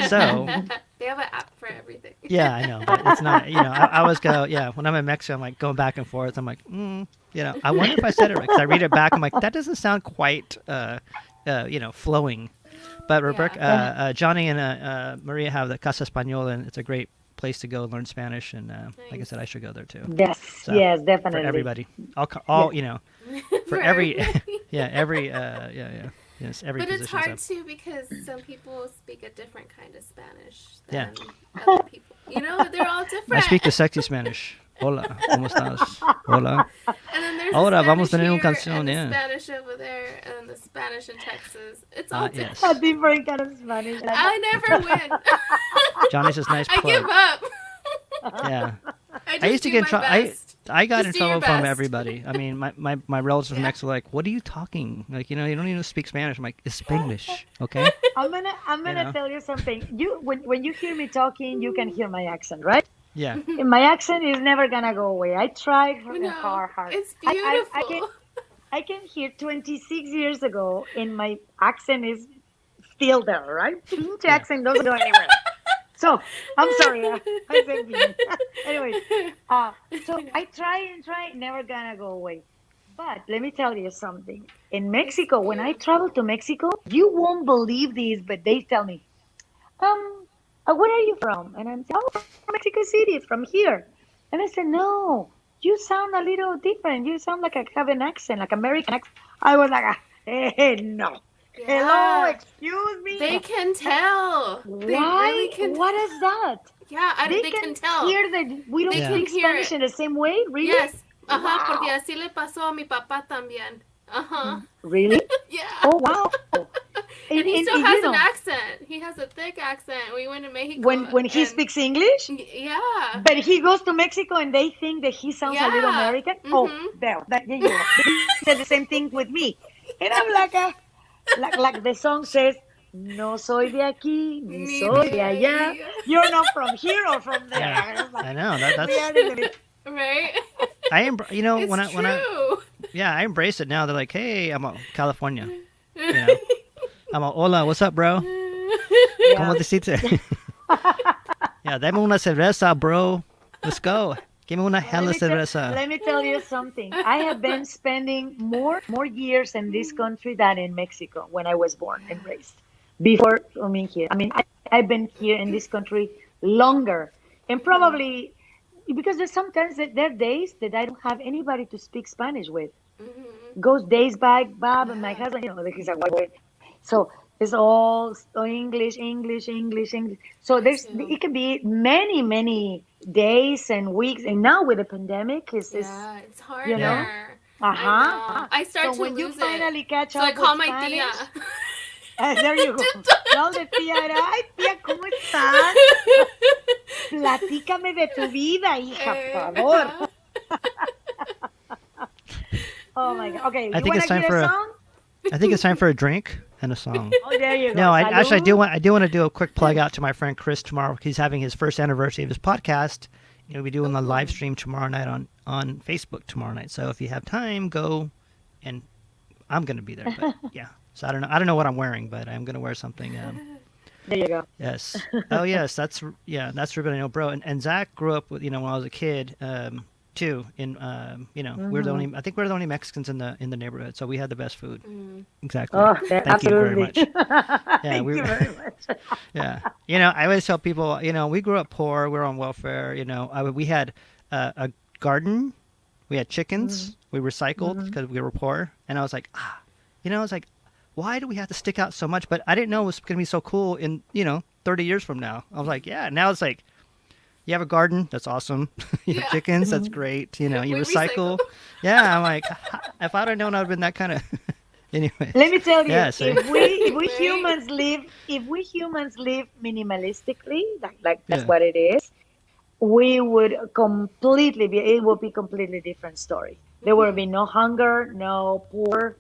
So They have an app for everything. yeah, I know, but it's not. I always go. Yeah, when I'm in Mexico, I'm like going back and forth. I'm like, I wonder if I said it right because I read it back. I'm like, that doesn't sound quite, flowing. But Rebecca, Johnny, and Maria have the Casa Española, and it's a great place to go learn Spanish. And like I said, I should go there too. Yes, So, yes, definitely. For everybody, for every, yes, every But position. it's hard so. too because some people speak a different kind of Spanish Yeah. than other people. They're all different. I speak the sexy Spanish. Hola, ¿cómo estás? Hola. And then there's Ahora the vamos a Spanish tener un here, canción, and the yeah. Spanish over there, and the Spanish in Texas. It's all different. Yes. A different kind of Spanish. I never win. Johnny says nice I plug. give up. Yeah. I used to do get in my trouble. best. I got Just in do your trouble from best. everybody. I mean, my relatives from Mexico were like, "What are you talking? Like, you don't even speak Spanish." I'm like, "It's Spanglish, okay?" I'm gonna tell you something. When you hear me talking, you can hear my accent, right? Yeah. And my accent is never gonna go away. I tried No, hard. it's beautiful. I can hear 26 years ago, and my accent is still there, right? Pinche accent doesn't go anywhere. So I'm sorry. I said pinche. Anyway, so I try, never gonna go away. But let me tell you something. In Mexico, when I travel to Mexico, you won't believe this, but they tell me, where are you from? And I'm saying, oh, from Mexico City, from here. And I said, no, you sound a little different. You sound like I have an accent, like American accent. I was like, no. Yeah. Hello, excuse me. They can tell. They Why? really can. What is that? Yeah, they can tell. hear that we don't They speak can hear Spanish it. in the same way, really? Yes. Ajá, Wow. porque así le pasó a mi papá también. Ajá. Really? Yeah. Oh, wow. And he still has you an know, accent. He has a thick accent. We went to Mexico. when he and- speaks English, Yeah. but he goes to Mexico and they think that he sounds a little Yeah. American. Mhm. Oh, there you go. He said the same thing with me. And I'm like the song says, no soy de aquí, ni soy de allá. You're not from here or from there. Yeah. It's like, I know we that's. are in the middle. Right? When It's true. I embrace it now. They're like, "Hey, I'm a California." I'm a hola. What's up, bro? ¿Cómo te sientes? Yeah, dame una cerveza, bro. Let's go. Give me una hella cerveza. Let me tell you something. I have been spending more years in this country than in Mexico when I was born and raised. Before coming here, I've been here in this country longer, and probably because there's sometimes there are days that I don't have anybody to speak Spanish with. Goes days by, Bob and my husband, he's a white boy. So it's all English. So it can be many days and weeks. And now with the pandemic, it's It's harder. you know? I start So to when you lose finally it. catch So up I call with my Spanish, tia. there you go. No, de tía era, ay, tía, ¿cómo estás? Platícame de tu vida, hija, por favor. Oh my God. Okay, I you think want it's to time hear for a a- song? I think it's time for a drink and a song. Oh, there you go. No, I actually Salud. I do want to do a quick plug out to my friend Chris tomorrow. He's having his first anniversary of his podcast. We'll be doing the live stream tomorrow night on Facebook tomorrow night. So if you have time, go, and I'm gonna be there. But yeah, so I don't know what I'm wearing, but I'm gonna wear something. There you go. Yes. Oh yes, that's Rubino, bro. And Zach grew up with when I was a kid. Too in we're the only I think we're the only Mexicans in the neighborhood, so we had the best food. Exactly. Oh, Thank absolutely. you very much. Yeah, Thank you very much. Yeah. I always tell people, we grew up poor, we were on welfare, we had a garden, we had chickens, we recycled because we were poor, and I was like, why do we have to stick out so much? But I didn't know it was going to be so cool in 30 years from now. I was like, yeah, now it's like you have a garden, that's awesome. You have chickens, that's great. You We recycle. recycle. Yeah, I'm like, if I'd have known, I'd have been that kind of Anyways. Let me tell you, Yeah, so if we humans live minimalistically, like that's yeah. what it is, we would completely be it would be completely different story. There will be no hunger, no poor,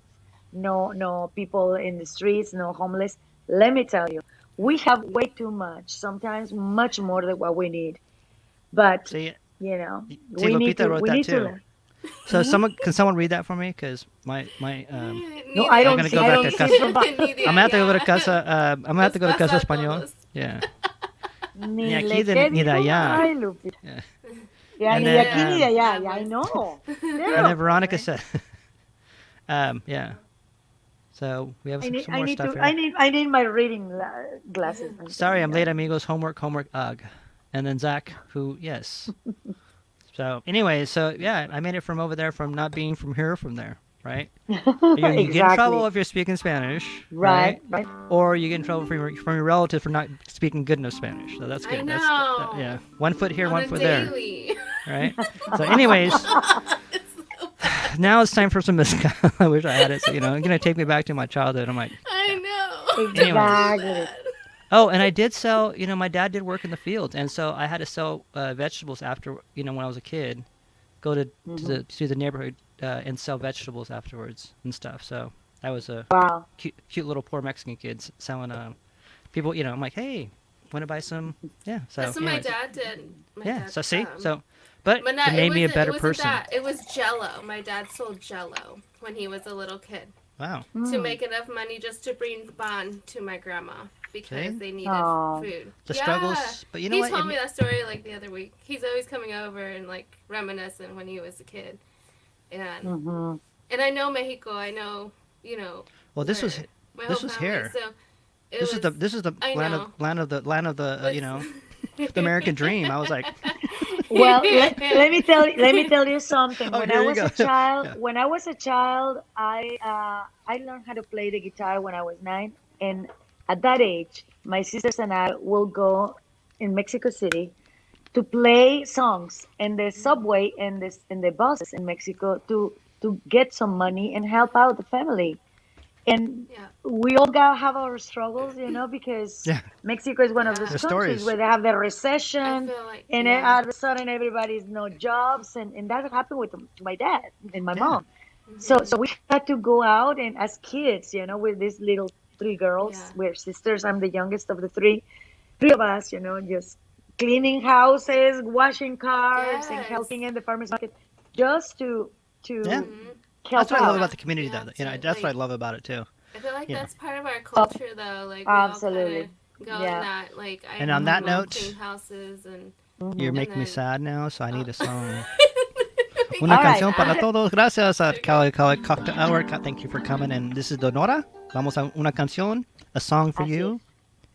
no people in the streets, no homeless. Let me tell you, we have way too much, sometimes much more than what we need. But See, you know, see, Lupita wrote we that need to too. learn. So can someone read that for me? Because my No, Neither. I I'm don't gonna see go I back don't to see casa. from Ni I'm gonna have to go to allá. casa. I'm gonna have to go to Los casa pasa a español. todos. Yeah. ni Ni le aquí que ni de dijo, allá. ay, Lupita. Yeah. Yeah, And ni de then aquí ni de allá. That Yeah, I was- know. and then Terrible, Veronica right? said, yeah. So we have some I more need stuff to here. I need my reading glasses. Sorry, I'm Yeah. late, amigos. Homework. Ugh. And then Zach, who yes. So anyway, so yeah, I made it from over there, from not being from here, from there, right? You get in trouble Exactly. if you're speaking Spanish, Right, right? right. Or you get in trouble from your relative for not speaking good enough Spanish. So that's I good. know. Yeah, 1 foot here, On 1 a foot there, daily. right? So, anyways, now it's time for some mezcal. I wish I had it. So, it's gonna take me back to my childhood. I'm like, I know. Exactly. oh, and I did sell. My dad did work in the fields, and so I had to sell vegetables after. When I was a kid, go to the neighborhood and sell vegetables afterwards and stuff. So I was a Wow. cute little poor Mexican kid selling people. I'm like, hey, want to buy some? Yeah. So That's what my anyways. dad did. My Yeah. dad, So see, but no, it made me a better it person. That. It was Jello. My dad sold Jello when he was a little kid Wow. to make enough money just to bring Bon to my grandma because See? they needed Aw. food. The struggles, but you know he what? told me that story like the other week. He's always coming over and like reminiscing when he was a kid, and Mm-hmm. and I know Mexico. I know Well, this was where my this whole was family, here. So it This was, is the I land know. of the the American dream. I was like, Well, let me tell you something. Oh, When here I you was go. a child, Yeah. I learned how to play the guitar when I was 9, and at that age, my sisters and I will go in Mexico City to play songs in the subway and the buses in Mexico to get some money and help out the family. And Yeah. we all got have our struggles, because Yeah. Mexico is one of Yeah. those Their countries stories. where they have the I recession, feel like and then all of a sudden everybody's no jobs, and that happened with my dad and my Yeah. mom. So we had to go out, and as kids, with these little three girls, Yeah. we're sisters. I'm the youngest of the three of us, just cleaning houses, washing cars, and Yes. helping in the farmers market, just to Yeah. help That's what I love out. about the community, Yeah, though. so, That's what I like- love about it too. I feel like Yeah. that's part of our culture, though. Like we Absolutely. all kind of go Yeah. in that. Like I And on that love note- clean houses and You're making me then- sad now, so I need a song. Make Una All right. canción para todos. Gracias a Cali Cocktail Hour. Thank you for coming. And this is Dinorah. Vamos a una canción, a song for Así you,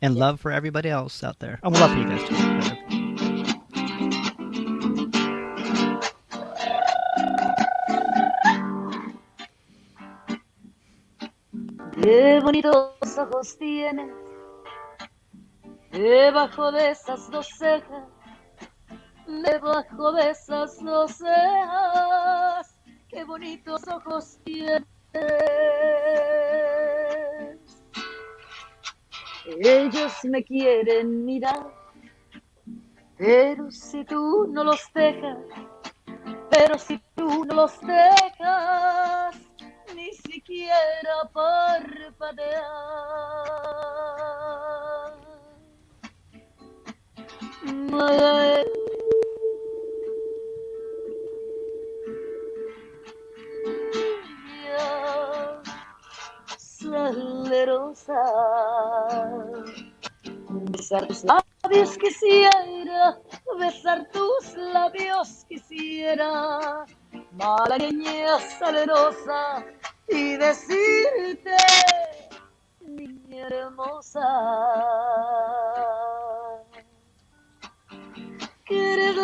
and love for everybody else out there. And love for you guys too. Qué bonitos ojos tienes debajo de esas dos cejas, debajo de esas dos cejas. Qué bonitos ojos tienes. Ellos me quieren mirar, pero si tú no los dejas, ni siquiera parpadear. Salerosa, besar tus labios quisiera, besar tus labios quisiera, malagueña salerosa, y decirte, niña hermosa, que eres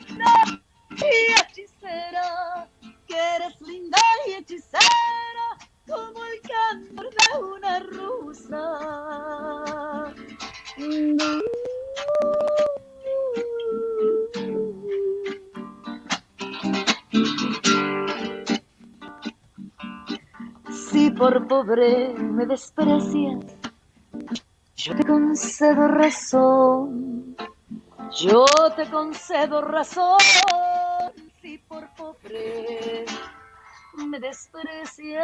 linda y hechicera, que eres linda y hechicera, como el candor de una rosa. por pobre me desprecias, yo te concedo razón. Yo te concedo razón. Si por pobre me desprecias,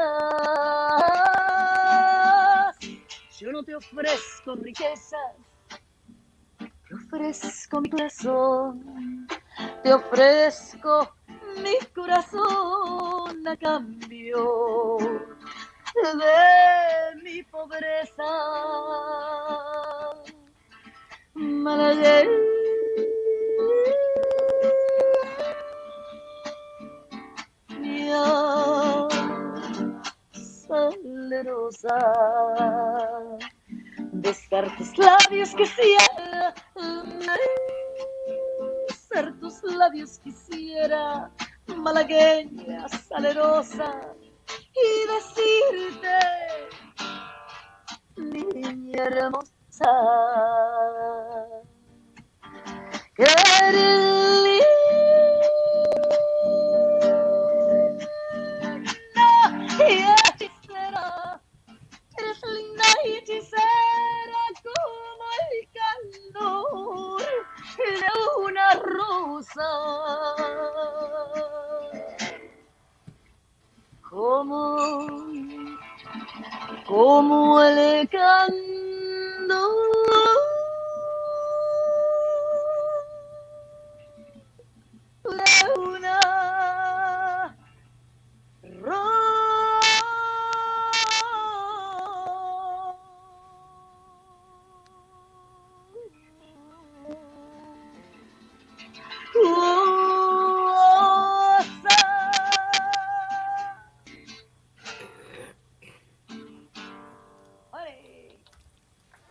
yo no te ofrezco riquezas, te ofrezco mi corazón, te ofrezco mi corazón a cambio de mi pobreza. Malagueña salerosa, besar tus labios quisiera, besar tus labios quisiera, malagueña salerosa, y decirte, niña hermosa, que eres linda y hechicera, eres linda y hechicera como el calor de una rosa, como el candor de una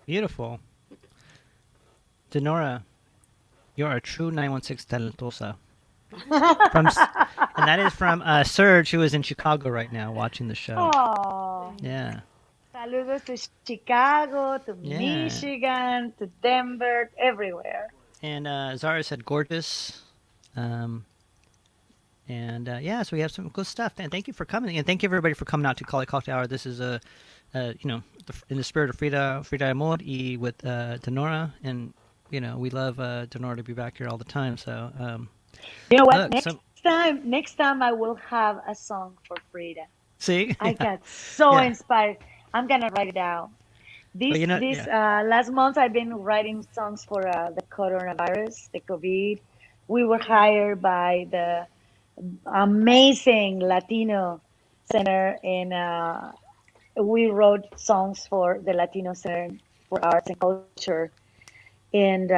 Beautiful. Dinorah, you're a true 916 talentosa. And that is from Serge, who is in Chicago right now watching the show. Oh, Yeah. saludos to Chicago, to Yeah. Michigan, to Denver, everywhere. And Zara said gorgeous. Yeah, so we have some good stuff. And thank you for coming. And thank you everybody for coming out to Cali Cocktail Hour. This is in the spirit of Frida Amor y with Dinorah. And, we love Dinorah to be back here all the time. So, You know what? look, Next time I will have a song for Frida. see? I got so Yeah. inspired. I'm gonna write it down. Last month I've been writing songs for the coronavirus, the COVID. We were hired by the amazing Latino Center, and we wrote songs for the Latino Center for Arts and Culture and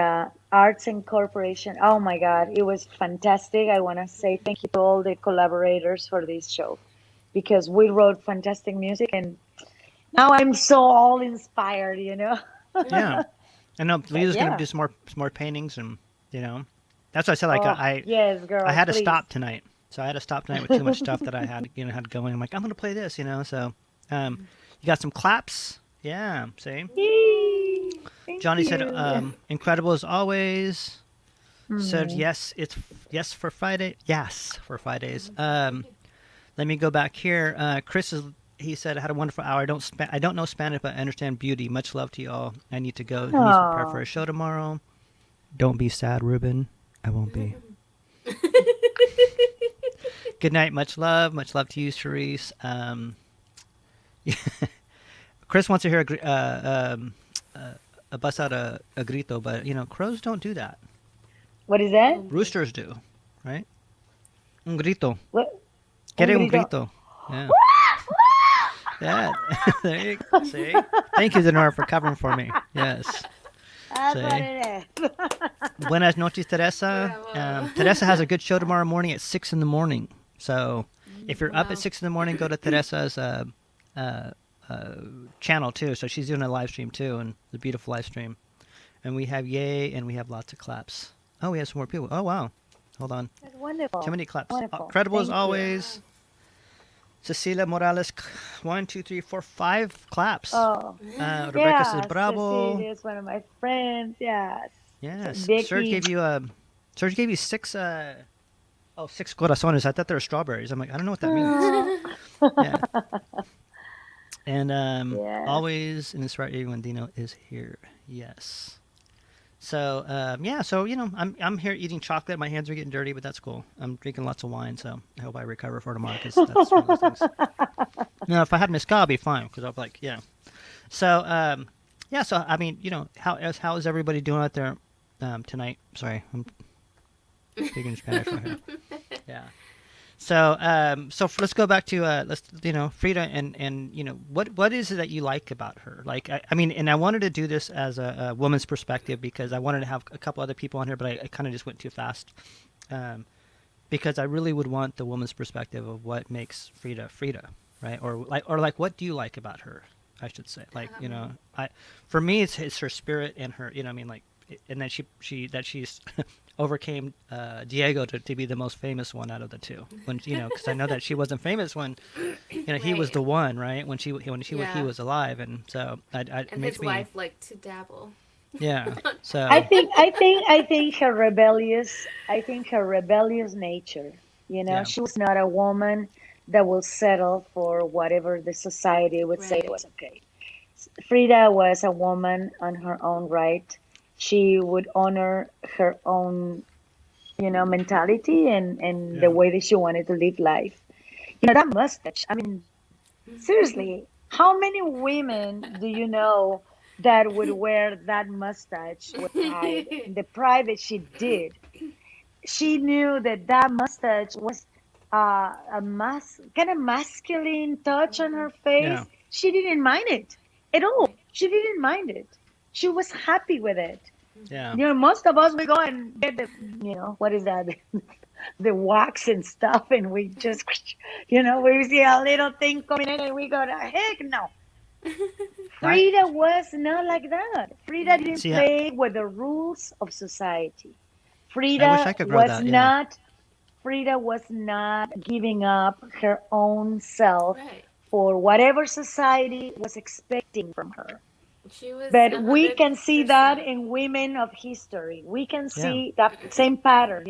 Arts and Corporation. Oh my God, it was fantastic. I want to say thank you to all the collaborators for this show because we wrote fantastic music, and now I'm so all inspired, Yeah. I know Lisa's going yeah. to do some more paintings, and, that's what I said. Like, yes, girl. I had to please. stop tonight. So I had to stop tonight with too much stuff that I had going. I'm like, I'm going to play this, So, you got some claps. Yeah. See? Yay, thank Johnny said, you. incredible as always. Said, yes, yes for Friday. Yes, for Fridays. Let me go back here. He said, I had a wonderful hour. I don't know Spanish, but I understand beauty. Much love to you all. I need to go. He needs to prepare for a show tomorrow. Don't be sad, Ruben. I won't be. Good night. Much love. Much love to you, Charisse. Chris wants to hear a bust out a grito, but crows don't do that. What is that? Roosters do, right? Un grito. What? Quiere un grito. grito. Yeah. Yeah. There you go. See? Thank you, Dinorah, for covering for me. Yes. That's See? what it is. Buenas noches, Teresa. Yeah, well. Teresa has a good show tomorrow morning at 6 in the morning. So if you're up at 6 in the morning, go to Teresa's channel too. So she's doing a live stream too, and the beautiful live stream. And we have yay, and we have lots of claps. Oh, we have some more people. Oh, wow. Hold on. That's wonderful. Too many claps. Wonderful. Credible as Thank you. always. Cecilia Morales, 1, 2, 3, 4, 5 claps. Oh, Rebecca says bravo. Cecilia is one of my friends. Yes. Yes. Vicky. Serge gave you 6 6 corazones. I thought they were strawberries. I'm like, I don't know what that means. Yeah. And Yes. always in this right ear when Dino is here. Yes. So yeah, so I'm here eating chocolate. My hands are getting dirty, but that's cool. I'm drinking lots of wine, so I hope I recover for tomorrow because that's one of those things. No, if I had mezcal, I'd be fine because I'm like, yeah. So yeah, so I mean, how is everybody doing out there tonight? Sorry, I'm speaking Spanish right here. Yeah. So let's go back to Frida and what is it that you like about her? Like I mean, and I wanted to do this as a woman's perspective because I wanted to have a couple other people on here, but I kind of just went too fast, because I really would want the woman's perspective of what makes Frida Frida, right? Or like what do you like about her? I should say, like for me it's her spirit and her, I mean, like, and then she's overcame Diego to be the most famous one out of the two. When because I know that she wasn't famous when he was the one, right? When he was alive, and so it And makes his me wife liked to dabble. yeah. So I think her rebellious nature. yeah, She was not a woman that will settle for whatever the society would say Right. was okay. Frida was a woman on her own right. She would honor her own, mentality and the yeah, way that she wanted to live life. That mustache. I mean, seriously, how many women do you know that would wear that mustache with pride? The pride that she did. She knew that that mustache was kind of masculine touch on her yeah, face. She didn't mind it at all. Right. She didn't mind it. She was happy with it. yeah, Most of us we go and get the, what is that? The wax and stuff, and we just, we see a little thing coming in, and we go, heck no. I Frida was not like that. Frida Yeah. didn't see. play with the rules of society. I wish I Frida could grow was that. Yeah, not Frida was not giving up her own self Right. for whatever society was expecting from her. She was But we can see that 100%. in women of history. We can yeah, see that same pattern,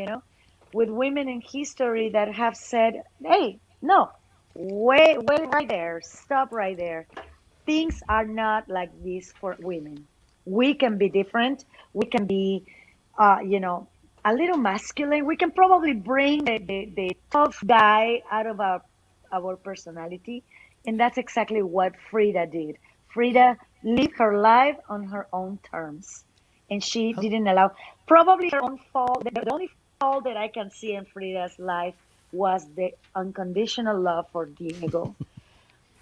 with women in history that have said, hey, no, wait right there, stop right there. Things are not like this for women. We can be different. We can be, uh, you know, a little masculine. We can probably bring the tough guy out of our personality. And that's exactly what Frida did. Yeah. Frida lived her life on her own terms. And she oh, didn't allow, probably her own fault. The only fault that I can see in Frida's life was the unconditional love for Diego.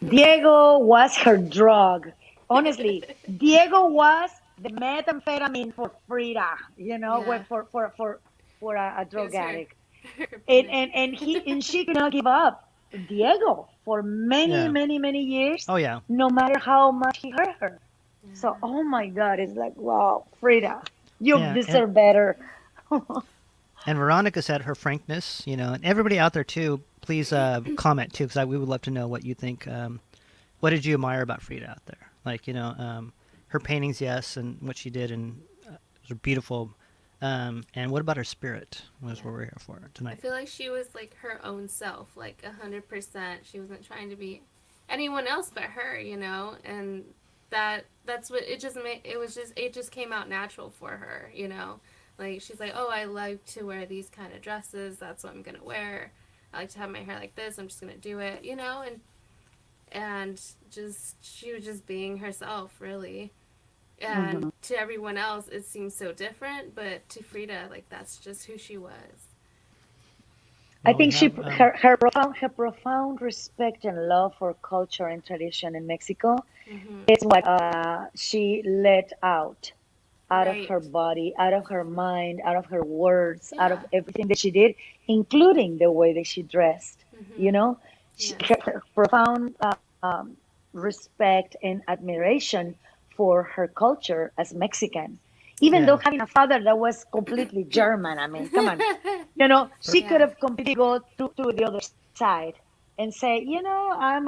Diego was her drug. Honestly, Diego was the methamphetamine for Frida, Yeah. for a It drug was her addict. And kryptonite. and and he and she could not give up Diego for many, yeah, many, many years, oh yeah, no matter how much he hurt her. So, Yeah. oh my God, it's like, wow, Frida, you yeah, deserve better. and Veronica said her frankness, and everybody out there too. Please comment too, because we would love to know what you think. What did you admire about Frida out there? Like, her paintings, yes, and what she did, and was beautiful. And what about her spirit? Was what we're here for I tonight. feel like she was like her own self, like 100%. She wasn't trying to be anyone else but her, and that's what it just made. It just came out natural for her. Like she's like, oh, I like to wear these kind of dresses. That's what I'm gonna wear. I like to have my hair like this. I'm just gonna do it, and just she was just being herself, really. And Mhm. to everyone else, it seems so different, but to Frida, like that's just who she was. I Well, we think she have her profound respect and love for culture and tradition in Mexico Hmm. is what she let out of her Right. body, out of her mind, out of her words, out of Yeah. everything that she did, including the way that she dressed. You Hmm. know, Yes. her profound respect and admiration for her culture as Mexican. Even though yeah, having a father that was completely German, I mean, come on, she could Yeah. have completely go to the other side and say, I'm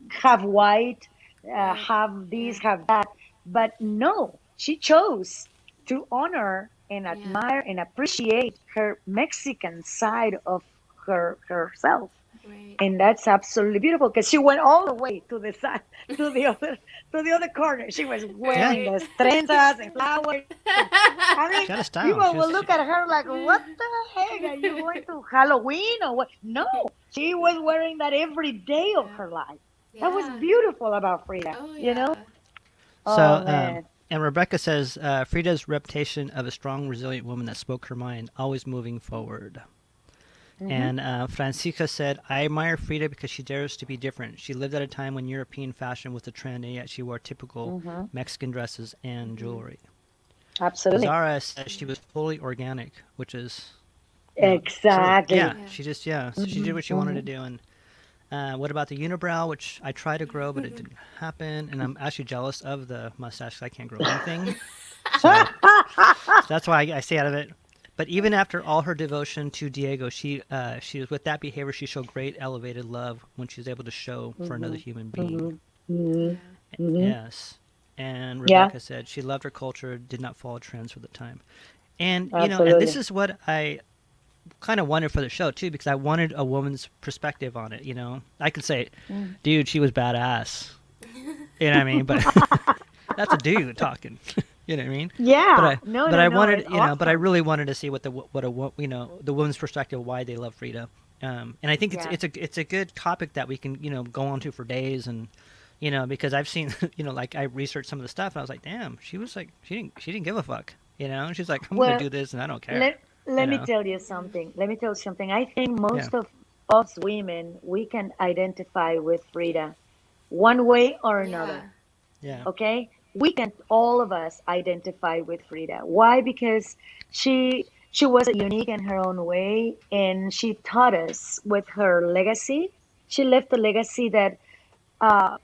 half white, Right. have Yeah. this, have that. But no, she chose to honor and Yeah. admire and appreciate her Mexican side of herself. Right. And that's absolutely beautiful because she went all the way to the side, to the other, to the other corner. She was Yeah. wearing the trenzas and flowers. And, I mean, She had a style. people will look at her like, "What the heck? Are you going to Halloween or what?" No, she was wearing that every day of her life. That was Yeah. beautiful about Frida. Oh You know? yeah. Oh So, man. and Rebecca says Frida's reputation of a strong, resilient woman that spoke her mind, always moving forward. And Francisca said, I admire Frida because she dares to be different. She lived at a time when European fashion was the trend, and yet she wore typical Mexican dresses and jewelry. Absolutely. Zara says she was fully organic, which is you know, true. Exactly. Yeah, she just she did what she wanted to do. And what about the unibrow, which I tried to grow, but it didn't happen. And I'm actually jealous of the mustache. 'Cause I can't grow anything, so that's why I stay out of it. But even after all her devotion to Diego, she was with that behavior. She showed great elevated love when she was able to show for another human being. Yes, and Yeah, Rebecca said she loved her culture, did not follow trends for the time. And and this absolutely. is what I kind of wanted for the show too, because I wanted a woman's perspective on it. I could say, dude, she was badass. You know what I mean? But that's a dude talking. You know what I mean? Yeah. No, But no, I no. wanted, It's but I awesome. really wanted to see what the woman's perspective, why they love Frida. And I think Yeah. it's a good topic that we can go on to for days, and because I've seen like I researched some of the stuff, and I was like, damn, she was like she didn't give a fuck. She's like, I'm gonna Well, do this, and I don't care. let You me know? tell you something. Let me tell you something. I think Yeah. most of us women, we can identify with Frida one way or Yeah. another. Yeah. Okay? We can all of us identify with Frida. Why? Because she was unique in her own way, and she taught us with her legacy. She left a legacy that uh,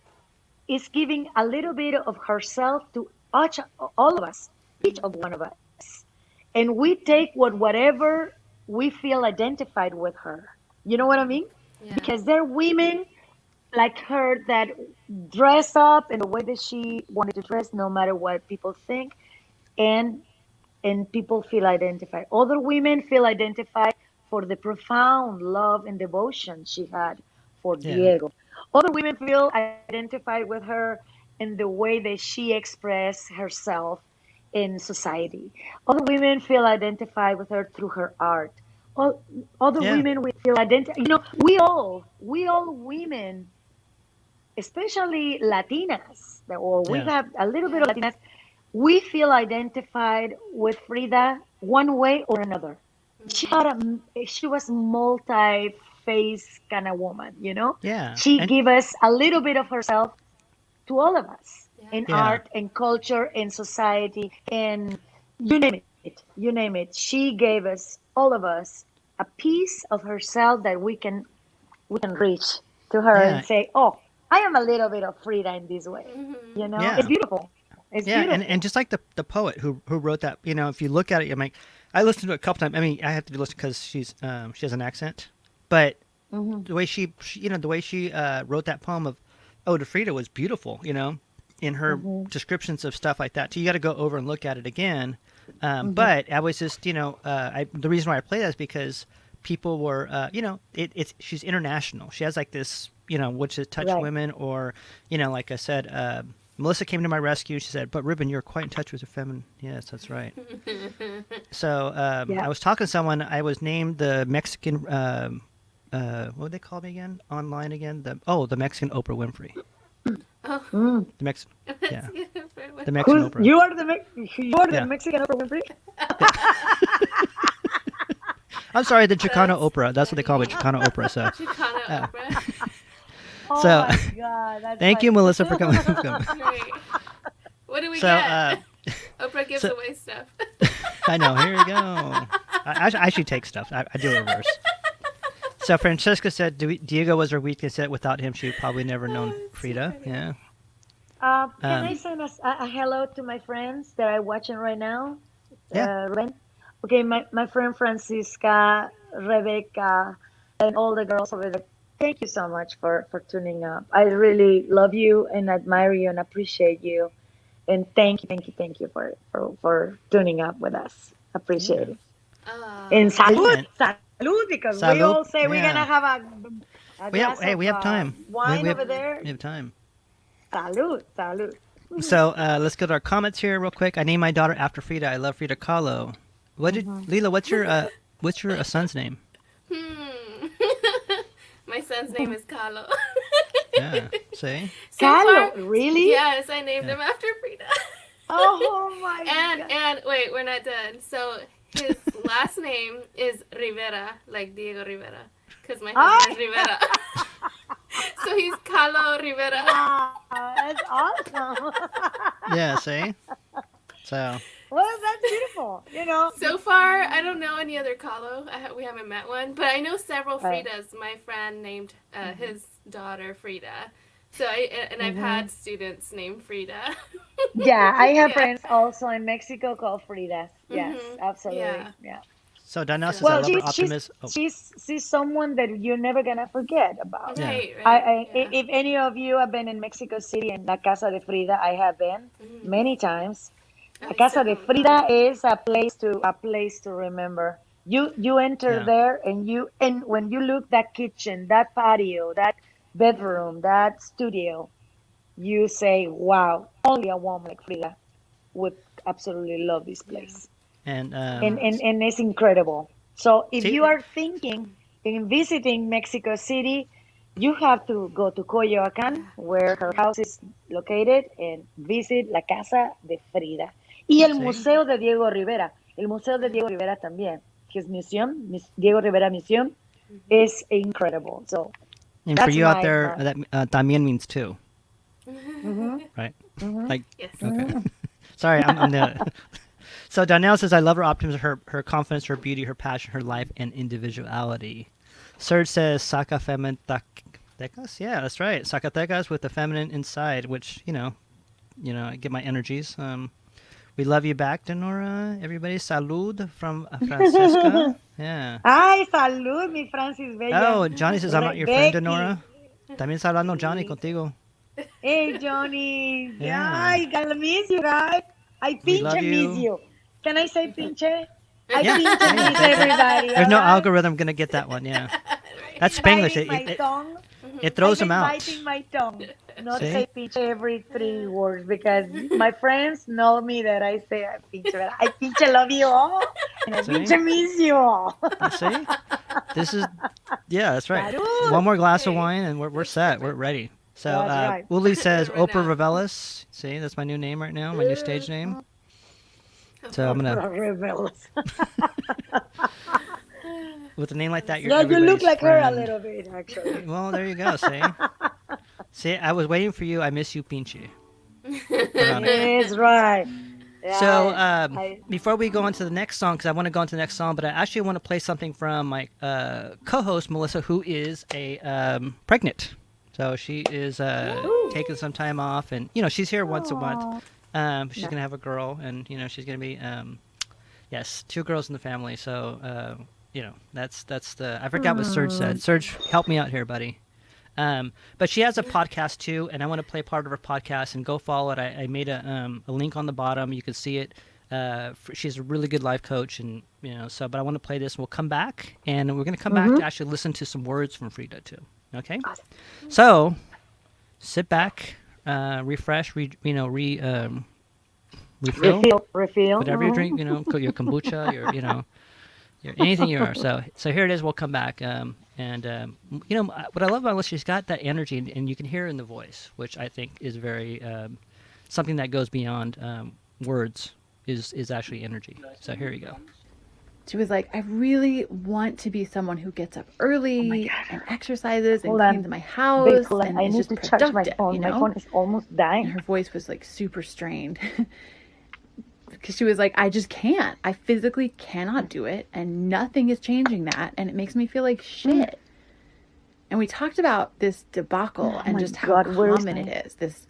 is giving a little bit of herself to each, all of us, each of one of us. And we take whatever we feel identified with her. You know what I mean? Yeah. Because there are women like her that dress up in the way that she wanted to dress, no matter what people think, and people feel identified. Other women feel identified for the profound love and devotion she had for Yeah. Diego. Other women feel identified with her in the way that she expressed herself in society. Other women feel identified with her through her art. Other Yeah. women we feel identified. We all women, especially Latinas, or we Yeah. have a little bit of Yeah. Latinas, we feel identified with Frida one way or another. She was multi-face kind of woman, Yeah. She And gave us a little bit of herself to all of us Yeah. in yeah. art, in culture, in society, and you name it. You name it. She gave us, all of us, a piece of herself that we can reach to her and Yeah. say, "Oh, I am a little bit of Frida in this way." It's Yeah. beautiful. It's Yeah, and beautiful. just like the poet who wrote that, if you look at it, I listened to it a couple times. I mean, I have to listen because she has an accent, but the way the way she wrote that poem of "Oh to Frida" was beautiful. In her descriptions of stuff like that. So you got to go over and look at it again. But I was just, the reason why I play that is because people were, she's international. She has like this, which is touch Right. women, or, like I said, Melissa came to my rescue. She said, "But Ruben, you're quite in touch with your feminine." Yes, that's right. So Yeah. I was talking to someone. I was named the Mexican. What would they call me again? Online again? The Mexican Oprah Winfrey. Oh. Mm. The Mex. That's Yeah, good. the Mexican Oprah. You are the Yeah. Mexican Oprah Winfrey? I'm sorry, the Chicano That's Oprah. That's what they call me, funny. Chicano Oprah. So, Chicano Oprah. Oh so my God, that's thank you, funny. Melissa, for coming. Great. What do we So, get? Oprah gives so- away stuff. I know. Here we go. I should take stuff. I do a reverse. So Francesca said Diego was her weakness. That without him, she would probably never known that's so Frida. funny. Yeah. Can I Um, send a hello to my friends that are watching right now? yeah. Ruben? Okay, my friend Francisca, Rebecca, and all the girls over there. Thank you so much for tuning up. I really love you and admire you and appreciate you. And thank you for tuning up with us. Appreciate Yeah. it. And Oh. salud, And salud, because we salud. all say we're gonna Yeah. have A We have, glass hey, of, we have time. wine we have, over there. We have time. Salud, salud. So let's go to our comments here real quick. I named my daughter after Frida. I love Frida Kahlo. What did Lila? What's your son's name? My son's name is Carlo. Yeah. See. So Carlo, far, really? yes, I named him after Frida. Oh my God. And wait, we're not done. So his last name is Rivera, like Diego Rivera, because my husband is Rivera. So he's Carlo Rivera. Wow, that's awesome. Yeah. See. So. Well, that's beautiful. You know. So far, I don't know any other Carlo. We haven't met one, but I know several Right. Fridas. My friend named his daughter Frida. So I've had students named Frida. Yeah, I have Yeah. friends also in Mexico called Fridas. Yes, Mhm. absolutely. Yeah. Yeah. So Donnell says, I Well, love her she's optimism. Oh, she's someone that you're never gonna forget about. Yeah. Right, right. I if any of you have been in Mexico City and La Casa de Frida, I have been many times. La I Casa still de haven't Frida is a place to remember. You enter Yeah. there and when you look that kitchen, that patio, that bedroom, that studio, you say, "Wow, only a woman like Frida would absolutely love this place." and And it's incredible. So if see, you are thinking in visiting Mexico City, you have to go to Coyoacán, where her house is located, and visit La Casa de Frida. Y el Sí. Museo de Diego Rivera. El Museo de Diego Rivera también. His museum, Diego Rivera Museum, is incredible. So and for that's you out there, my that también means too, mhm, right? mhm. Like, Yes. okay. Sorry, I'm the. So Donnell says, I love her optimism, her confidence, her beauty, her passion, her life, and individuality. Serge says, Saca Fementecas? Yeah, that's right. Zacatecas with the feminine inside, which, I get my energies. We love you back, Dinorah. Everybody, salud from Francesca. Yeah. Ay, salud, mi Francis Bella. Oh, Johnny says, I'm not your friend, Becky. Dinorah. También está hablando Johnny contigo. Hey, Johnny. Yeah. Ay, I miss you, guys. I We pinche love miss you. you. Can I say pinche? I Yeah. pinche Yeah, miss say it. everybody. There's no alright? algorithm going to get that one, yeah. That's Spanglish. Biting my tongue. It throws I've them been out. biting my tongue. Not See? say pinche every 3 words because my friends know me that I say I pinche. But I pinche love you all and I See? pinche miss you all. See? This is, yeah, that's right. Salud. One more glass of wine and we're set. We're ready. So, That's right. Uli says, Right Oprah now. Revelis. See, that's my new name right now, my new stage name. So I'm going to, Rebels. with a name like that, you're Yeah, you look everybody's like her a friend. little bit, actually. Well, there you go, see? See, I was waiting for you. I miss you, Pinche. Veronica. That's right. Yeah, So I- before we go on to the next song, because I want to go on to the next song, but I actually want to play something from my co-host, Melissa, who is pregnant. So she is taking some time off, and, she's here once a month. She's going to have a girl, and, she's going to be, yes, 2 girls in the family. So, that's the, I forgot what Serge said. Serge, help me out here, buddy. But she has a podcast too, and I want to play part of her podcast, and go follow it. I made a link on the bottom. You can see it. She's a really good life coach, and but I want to play this. We'll come back, and we're going to come back to actually listen to some words from Frida too. Okay. So sit back, refresh, refill. Refill. Whatever you drink, your kombucha, your anything you are. So here it is. We'll come back. What I love about Liz, she's got that energy, and you can hear it in the voice, which I think is very something that goes beyond words. Is actually energy. So here you go. She was like, I really want to be someone who gets up early and exercises and Hold on. cleans my house Wait, hold on. and I is need just to charge my productive, phone. My phone is almost And dying. her voice was like super strained. Because she was like, I just can't. I physically cannot do it. And nothing is changing that. And it makes me feel like shit. And we talked about this debacle and my just how God, where is common my- it is. This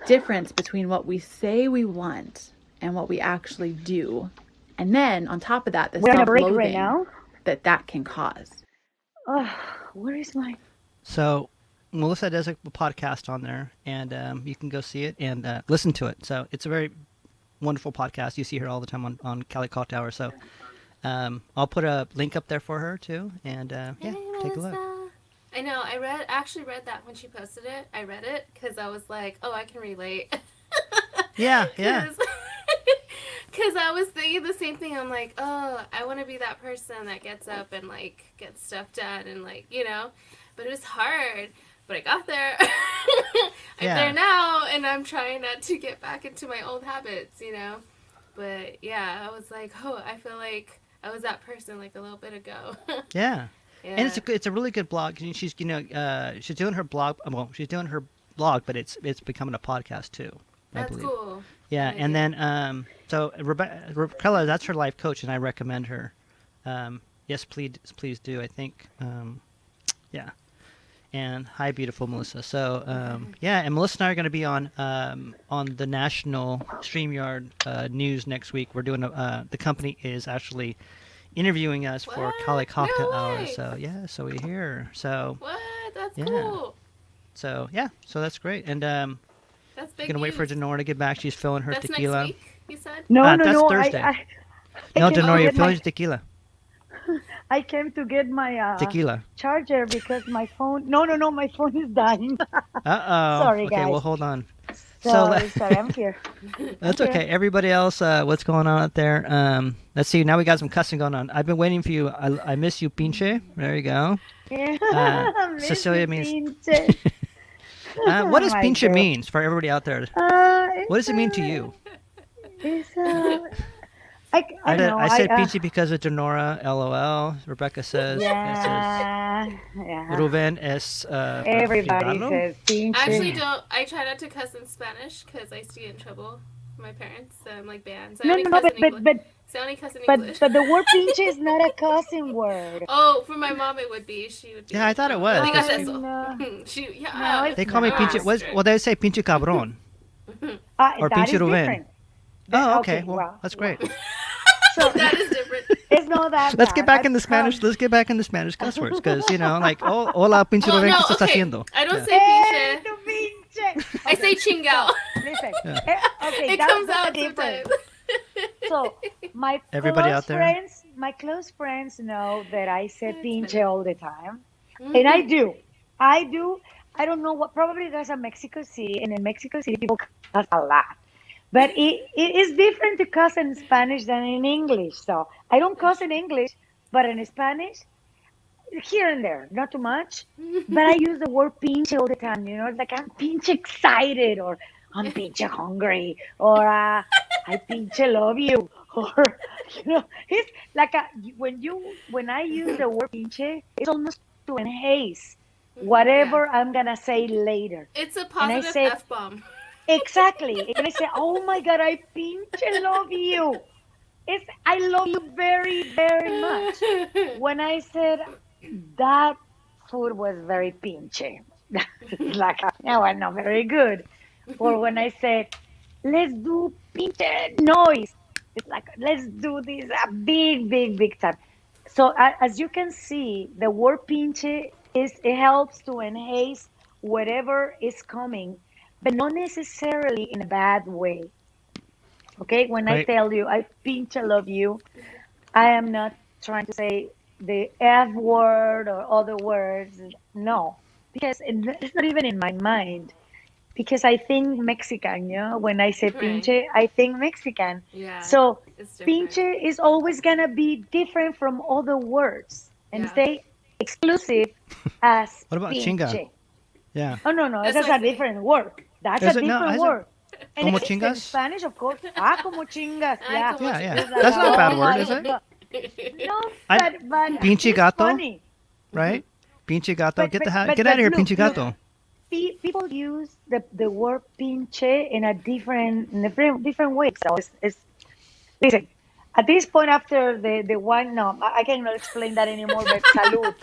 difference between what we say we want and what we actually do. And then on top of that, the We're on a break right self-loathing now. that can cause. Oh, where is my? So Melissa does a podcast on there, and you can go see it and listen to it. So it's a very wonderful podcast. You see her all the time on Cali Cocktail Hour. So I'll put a link up there for her too, and take a look. I know. Actually read that when she posted it. I read it because I was like, oh, I can relate. Yeah. Because I was thinking the same thing. I'm like, oh, I want to be that person that gets up and like gets stuff done and like, you know, but it was hard. But I got there. I'm there now, and I'm trying not to get back into my old habits, you know. But yeah, I was like, oh, I feel like I was that person like a little bit ago. Yeah. Yeah. And it's a really good blog. She's she's doing her blog. Well, she's doing her blog, but it's becoming a podcast too. That's cool. Yeah, and then so Rebecca, that's her life coach, and I recommend her. Yes, please do. I think, yeah. And hi, beautiful Melissa. So yeah, and Melissa and I are going to be on the national StreamYard news next week. We're doing the company is actually interviewing us for Cali Cocktail Hour. So yeah, so we're here. So what? That's cool. So yeah, so that's great. And that's big. Gonna wait for Dinorah to get back. She's filling her tequila. Next week, you said? No, that's Thursday. No, Dinorah, you're filling tequila. I came to get my Tequila. charger because my phone. No, my phone is dying. Sorry, Okay, guys. well, hold on. Sorry, I'm here. That's okay. Everybody else, what's going on out there? Let's see. Now we got some cussing going on. I've been waiting for you. I miss you, pinche. There you go. Yeah. Cecilia means. Pinche. What does My pinche girl. means for everybody out there? What does it mean to you? It's I know. I said pinche because of Dinorah. LOL. Rebecca says. Yeah. Ruben es. Everybody privado? says pinche. I actually don't. I try not to cuss in Spanish because I used to get in trouble with my parents. So I'm like banned. So I only cuss in English. So I only cuss in English. But the word pinche is not a cussing word. Oh, for my mom it would be. She would be. Yeah, I thought it was. Digas That's- eso. No. Yeah. No, They call me No. pinche. Well, they say pinche cabron. Or that pinche is Ruben. different. Oh, Okay, okay. Well, wow. that's great. So That is different. it's not that. Let's bad. get back in the That's Spanish. Let's get back in the Spanish cuss words, because like, oh, hola, pinche Well, Ruben, no, ¿qué estás okay. haciendo? I don't Yeah. say Hey, pinche. tu pinche. I say chingao. Listen. Yeah. Okay, It that's comes out different. sometimes. So my Everybody close out there? friends, my close friends know that I say That's pinche funny. all the time, and I do. I don't know what. Probably there's a Mexico City, and in Mexico City people cuss a lot. But it is different to cuss in Spanish than in English. So I don't cuss in English, but in Spanish, here and there, not too much. But I use the word pinche all the time. You know, it's like I'm pinche excited, or I'm pinche hungry, or I pinche love you, or it's like when I use the word pinche, it's almost to enhance whatever I'm gonna say later. It's a And I positive said- F-bomb. Exactly. And I say, oh my God, I pinche love you. I love you very, very much. When I said that food was very pinche, like, no, I'm not very good. Or when I said, let's do pinche noise, it's like, let's do this a big, big, big time. So as you can see, the word pinche it helps to enhance whatever is coming, but not necessarily in a bad way. Okay, when I Right. tell you I pinche love you, I am not trying to say the F word or other words. No, because it's not even in my mind. Because I think Mexican, when I say Right. pinche, I think Mexican. Yeah. So It's different. pinche is always gonna be different from other words and Yeah. stay exclusive as What about pinche. chinga? Yeah. Oh no, That's that's what a I say. different word. That's Is a it? No, different is it? word. And Como it exists in chingas? Spanish, of course. Como chingas. Ah, Yeah. como Yeah, yeah. It's like, That's not a bad oh word, my is it? God. No, I- but Pinche it's gato? funny. Right? Pinche gato. But- Get but- out but of here, look, pinche look. gato. People use the word pinche in a different way. So it's listen. At this point, after the one, no, I cannot explain that anymore. But salud.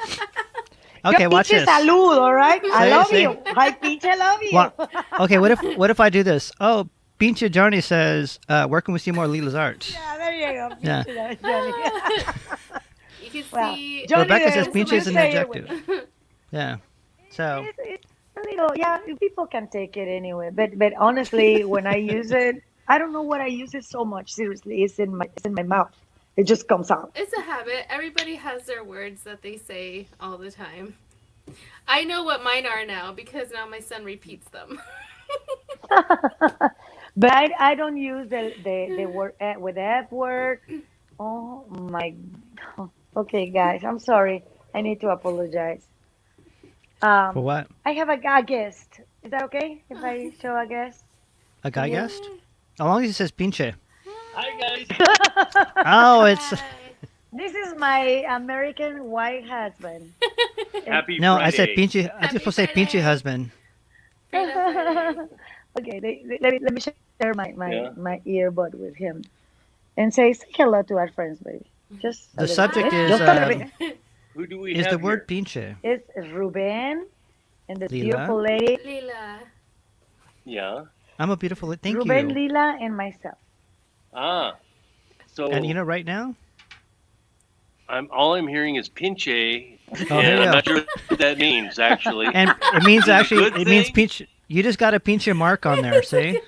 Okay, Yo watch pinche this. salud, all right? I Say- love say- you. I pinche love you. Well, okay, what if I do this? Oh, pinche Johnny says, where can we see more Lila's art? Yeah, there you go. Yeah. Pinche Johnny. You can Well, see. Johnny Rebecca says there, pinche is an say it with adjective. Yeah. So, It's a little, yeah, people can take it anyway. But honestly, when I use it, I don't know what I use it so much. Seriously, it's in my mouth. It just comes out. It's a habit. Everybody has their words that they say all the time. I know what mine are now because now my son repeats them. But I don't use the word with the F word. Oh my. Okay, guys, I'm sorry. I need to apologize. For what? I have a guest. Is that okay if I show a guest? A guy Here. guest? As long as he says pinche. Hi guys. Oh, it's This is my American white husband. Happy no. Friday. I said pinche. I just supposed to say Friday. pinche husband. Okay, let me share Yeah. my earbud with him and say hello to our friends, baby. Just a The little subject bit. is Just a little bit. Who do we is have the word here? pinche. It's Ruben and the Lila? beautiful lady, Lila. Yeah. I'm a beautiful. Thank Ruben, you. Lila, and myself. Ah. So And you know, right now. all I'm hearing is pinche, Oh, and there you I'm go. not sure what that means actually. And it means Is it a actually, good it means thing? pinche. You just got a pinche mark on there. See?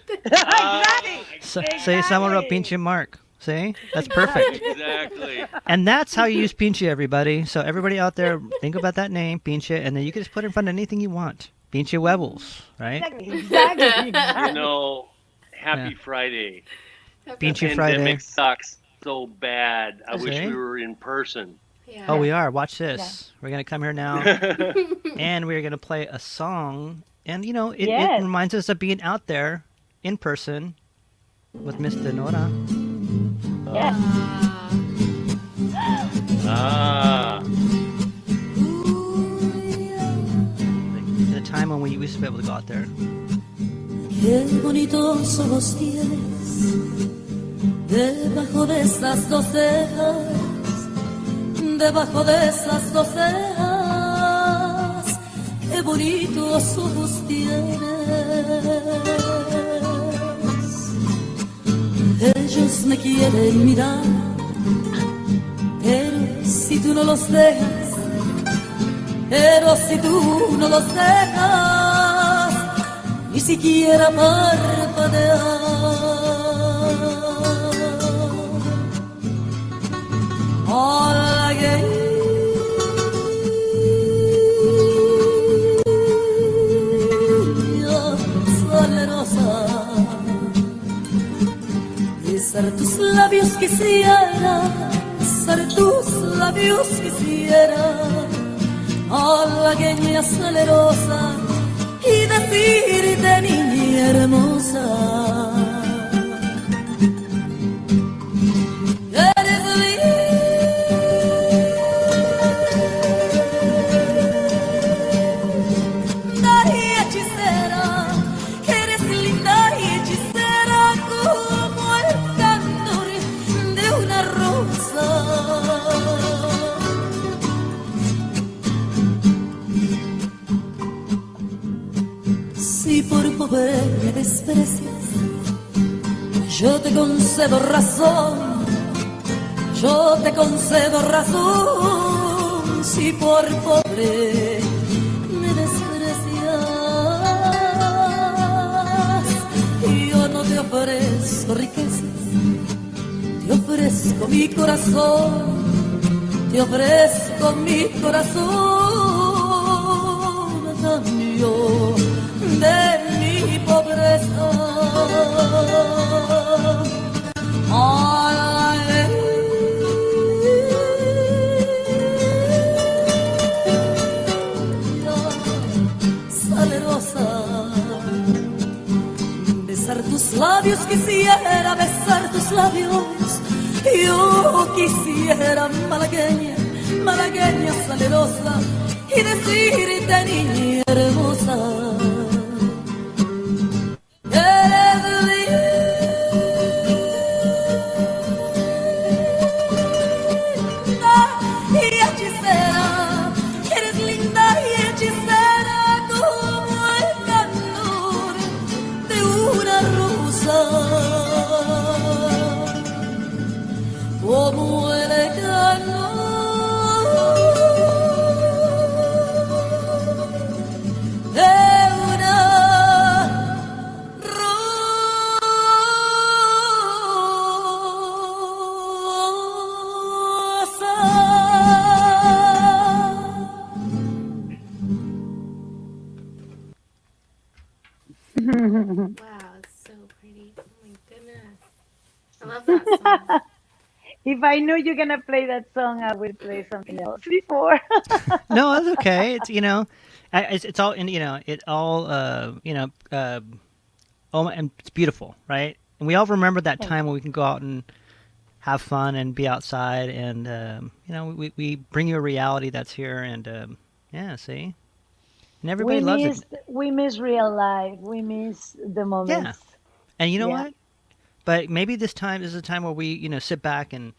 Say someone wrote pinche mark. See? That's perfect. Exactly. And that's how you use pinche, everybody. So everybody out there, think about that name, pinche, and then you can just put it in front of anything you want. Pinche huevos, right? Exactly. You know, happy Yeah. Friday. Pinche Friday. Pandemic sucks so bad. I wish Okay. we were in person. Yeah. Oh, we are. Watch this. We're gonna come here now, and we're gonna play a song. And you know, it Yes. reminds us of being out there in person with Miss Dinorah. Yes. Ah. At a time when we used to be able to go out there. Qué bonitos ojos tienes debajo de esas dos cejas, debajo de esas dos cejas. Qué bonitos ojos tienes. Ellos me quieren mirar, pero si tú no los dejas, pero si tú no los dejas, ni siquiera parpadear. Hola, salerosa, besar tus labios quisiera, besar tus labios quisiera, halagueña salerosa, y decirte niña hermosa, eres linda y hechicera, eres linda y hechicera como el cantor de una rosa. Si por pobre me desprecias, yo te concedo razón, yo te concedo razón. Si por pobre me desprecias, yo no te ofrezco riquezas, te ofrezco mi corazón, te ofrezco mi corazón a cambio de mi pobreza. Salerosa, besar tus labios quisiera, besar tus labios. Yo quisiera malagueña, malagueña salerosa, y decirte niña hermosa, eres linda y hechicera, eres linda y hechicera como el cantor de una rosa, como el cantor de If I knew you're gonna play that song, I would play something else before. No, that's okay. It's it's all and it all oh, and it's beautiful, right? And we all remember that time when we can go out and have fun and be outside, and we bring you a reality that's here, and yeah, see, and everybody loves it. We miss real life. We miss the moments. And you know Yeah. what? But maybe this is a time where we sit back and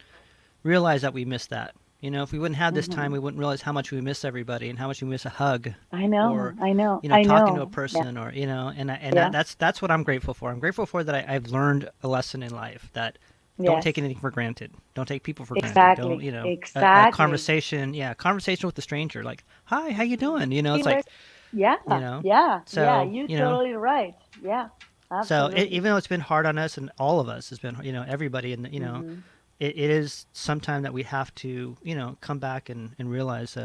realize that we missed that. If we wouldn't have this time, we wouldn't realize how much we miss everybody and how much we miss a hug. I know. Or, I know. talking to a Yeah. person, or Yeah. that's what I'm grateful for. I'm grateful for that I've learned a lesson in life that don't Yes. take anything for granted. Don't take people for Exactly. granted. Don't a Exactly. conversation, conversation with a stranger, like, hi, how you doing? It's like, Yeah. Yeah. So, yeah. You're totally right. Yeah. so Absolutely. even though it's been hard on us, and all of us has been, everybody, and Mm-hmm. it is sometime that we have to, come back and realize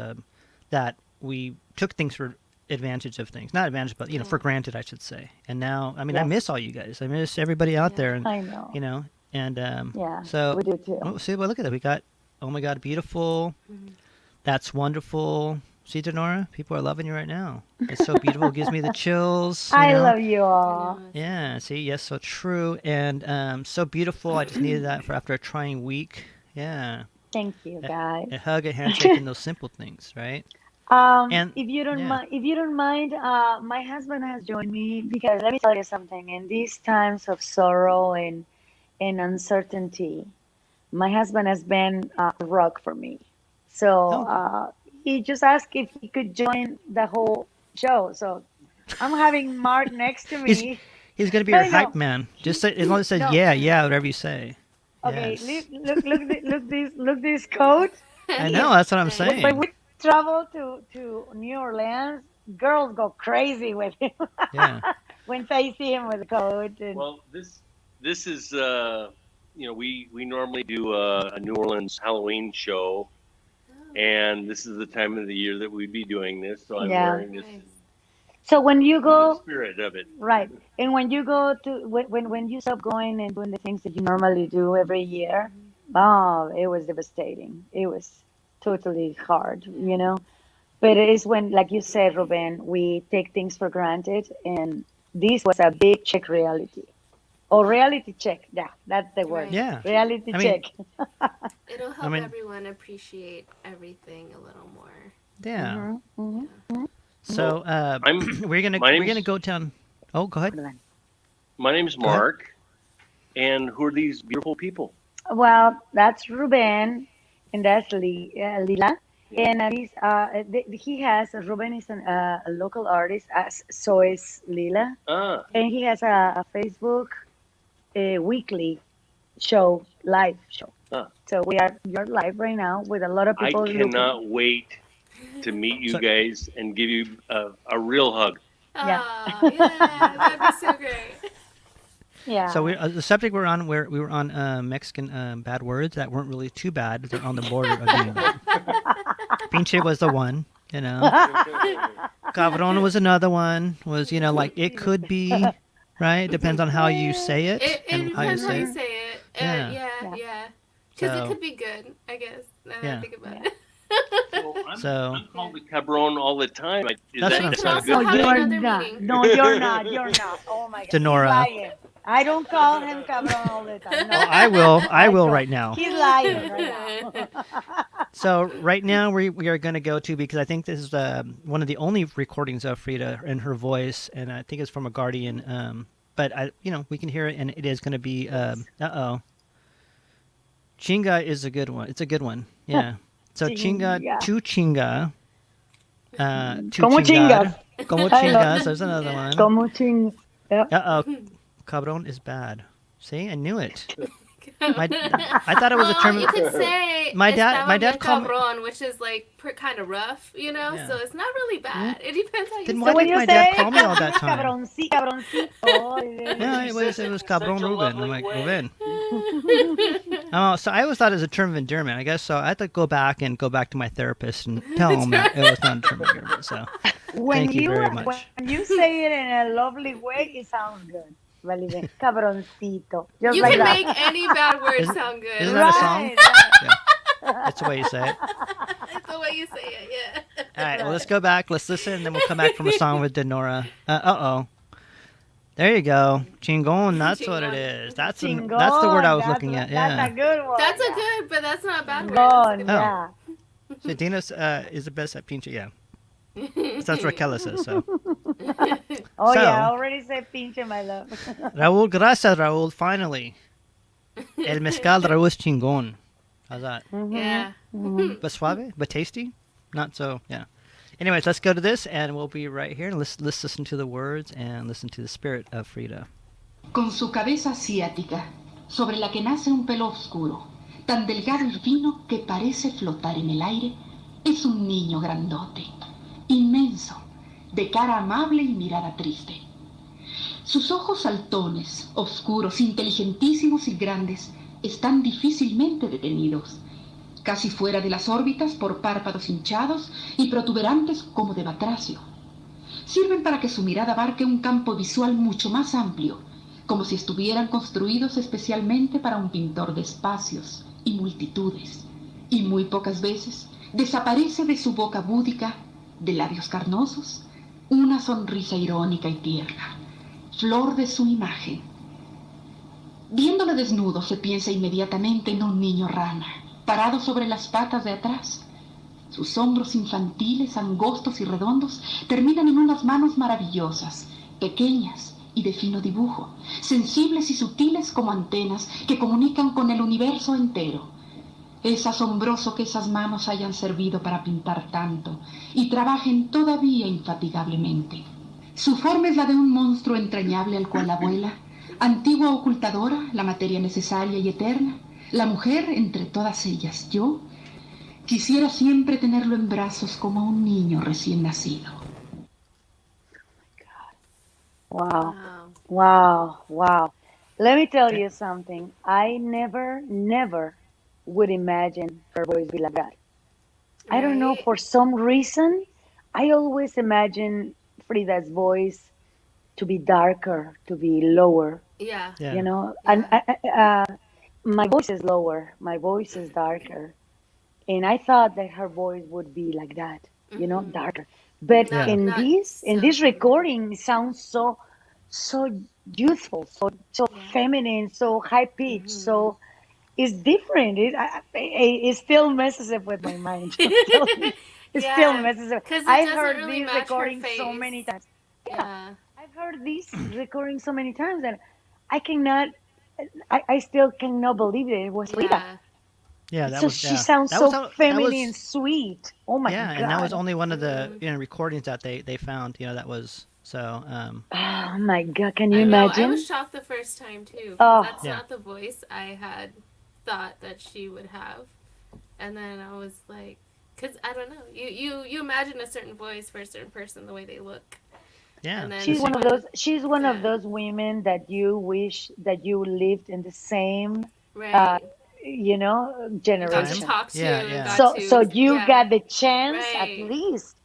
that we took things for advantage of things, not advantage, but for granted, I should say. And now, I Yes. miss all you guys. I miss everybody out there, and I know. and Yeah. so We do too. see, well, look at that. We got, oh my God, beautiful. That's wonderful. See, Dinorah, people are loving you right now. It's so beautiful. It gives me the chills. I love you all. Yeah, see, yes, so true, and so beautiful. I just needed that for after a trying week. Yeah, Thank you, guys. a hug, a handshake, and those simple things, right? And If you don't yeah. mind, my husband has joined me because let me tell you something. In these times of sorrow and uncertainty, my husband has been a rock for me. So he just asked if he could join the whole show. So I'm having Mark next to me. He's gonna be your No, no. hype man. Just say, as long as it says No. yeah, whatever you say. Okay, Yes. look this coat. I know, that's what I'm saying. When we travel to New Orleans, girls go crazy with him. Yeah. When they see him with a coat. And, Well, this is we normally do a New Orleans Halloween show, and this is the time of the year that we'd be doing this. So I'm Yeah. wearing this Nice. so when you in the go, spirit of it. right, and when you go to when you stop going and doing the things that you normally do every year, oh, it was devastating. It was totally hard, But it is when, like you said, Ruben, we take things for granted, and this was a big check reality. Or reality check, yeah, that's the word. Right. Yeah. Reality I mean- check. It'll help mean- everyone appreciate everything a little more. Yeah. Mhm. So we're gonna my name's- go down. Oh, go ahead. My name's Go ahead. Mark, and who are these beautiful people? Well, that's Ruben, and that's Lila. And Ruben is a local artist, as so is Lila. Ah, And he has a Facebook weekly show, live show. Ah. So you're live right now with a lot of I people cannot wait to meet you So- guys and give you a real hug. Yeah. Oh, yeah, that'd be so great. Yeah. So the subject we were on Mexican bad words that weren't really too bad. They're on the border of being bad. Pinche was the one, Cabron was another one. Was like it could be, right? Depends on how you say it, It and how you depends how say you it. say it. Yeah. Yeah. Because So- it could be good, I guess. Now that Yeah. I think about Yeah. it. Well, So- I'm called the cabron all the time. Is That's that, what I'm that's saying. not No, good? Have you're another not. meeting. No, you're not. You're not. Oh my God. Dinorah. He's lying. I don't call him cabron all the time. No. Oh, I will. I will don't. right now. He's lying right now. So right now we are going to go to, because I think this is one of the only recordings of Frida and her voice, and I think it's from a Guardian. But we can hear it, and it is going to be. Chinga is a good one. It's a good one. Yeah. So chinga, Chinga. tu chinga. Tu Como chingar. chingas. Como I love chingas. There's another one. Como ching. Yep. Cabron is bad. See, I knew it. I thought it was a term. You could say My dad "Estaba bien called me- cabrón," which is like kind of rough, Yeah. So it's not really bad. It depends how you Then say why it. When did you my dad say call me all that time? cabroncito. Yeah, it was Cabron Such a Ruben. I'm lovely like, way. Ruben. Oh, so I always thought it was a term of endearment. I guess so. I had to go back to my therapist and tell him that it was not a term of endearment. So When Thank you very much. When you say it in a lovely way, it sounds good. Vale, bien. Cabroncito. Just You like can that. make any bad word sound good. Isn't that a song? Right. Yeah. That's the way you say it. It's the way you say it, yeah. All right, well, let's go back. Let's listen, and then we'll come back from a song with Dinorah. Uh-oh. There you go. Chingon, that's what it Chingon. is. That's the Chingon, word I was that's looking at, That's yeah. a good one. That's a yeah. good, but that's not a bad word. That's a Chingon, good yeah. So Dina's is the best at pinche, yeah. So that's what Kella says, so. Oh, So- yeah, I already said pinche, my love. Raul, gracias, Raul, finally. El mezcal de Raul is chingon. How's that? Yeah. But suave? But tasty? Not so, yeah. Anyways, let's go to this, and we'll be right here. Let's listen to the words and listen to the spirit of Frida. Con su cabeza asiática, sobre la que nace un pelo oscuro, tan delgado y fino que parece flotar en el aire, es un niño grandote, inmenso, de cara amable y mirada triste. Sus ojos saltones, oscuros, inteligentísimos y grandes, están difícilmente detenidos, casi fuera de las órbitas por párpados hinchados y protuberantes como de batracio. Sirven para que su mirada abarque un campo visual mucho más amplio, como si estuvieran construidos especialmente para un pintor de espacios y multitudes, y muy pocas veces desaparece de su boca búdica, de labios carnosos, una sonrisa irónica y tierna, flor de su imagen. Viéndole desnudo se piensa inmediatamente en un niño rana, parado sobre las patas de atrás. Sus hombros infantiles, angostos y redondos, terminan en unas manos maravillosas, pequeñas y de fino dibujo, sensibles y sutiles como antenas que comunican con el universo entero. Es asombroso que esas manos hayan servido para pintar tanto y trabajen todavía infatigablemente. Su forma es la de un monstruo entrañable al cual la abuela, antigua ocultadora, la materia necesaria y eterna, la mujer entre todas ellas, yo, quisiera siempre tenerlo en brazos como a un niño recién nacido. Wow. Wow. Wow. Wow. Let me tell you something. I never would imagine her voice be like that. I don't know, Right? for some reason, I always imagine Frida's voice to be darker, to be lower, Yeah. Yeah. you know. Yeah. And my voice is lower, my voice is darker. And I thought that her voice would be like that, you know, darker. But Yeah. in Not this so this feminine. recording, it sounds so youthful, so Yeah. feminine, so high pitched, so it's different. It still messes up with my mind. I'm telling you. It still Yeah. messes up. 'Cause it I doesn't heard really these match her recordings so face. many times. Yeah. I've heard these recordings so many times that I cannot. I still cannot believe that it was Frida. Yeah. Yeah, that So was, she yeah. sounds That was so how- that feminine and was- sweet. Oh my Yeah, god! and that was only one of the recordings that they found. That was so. Oh my god! Can you I know. I imagine? was shocked the first time too. 'Cause Oh. That's Yeah. not the voice I had thought that she would have. And then I was like, because I don't know, you imagine a certain voice for a certain person the way they look. Yeah, And then She's one of those. She's one of Yeah. those women that you wish that you lived in the same, Right. got to Generation. generation. Talk to. Yeah, yeah. Got So to, so you yeah. got the chance Right. at Yeah. least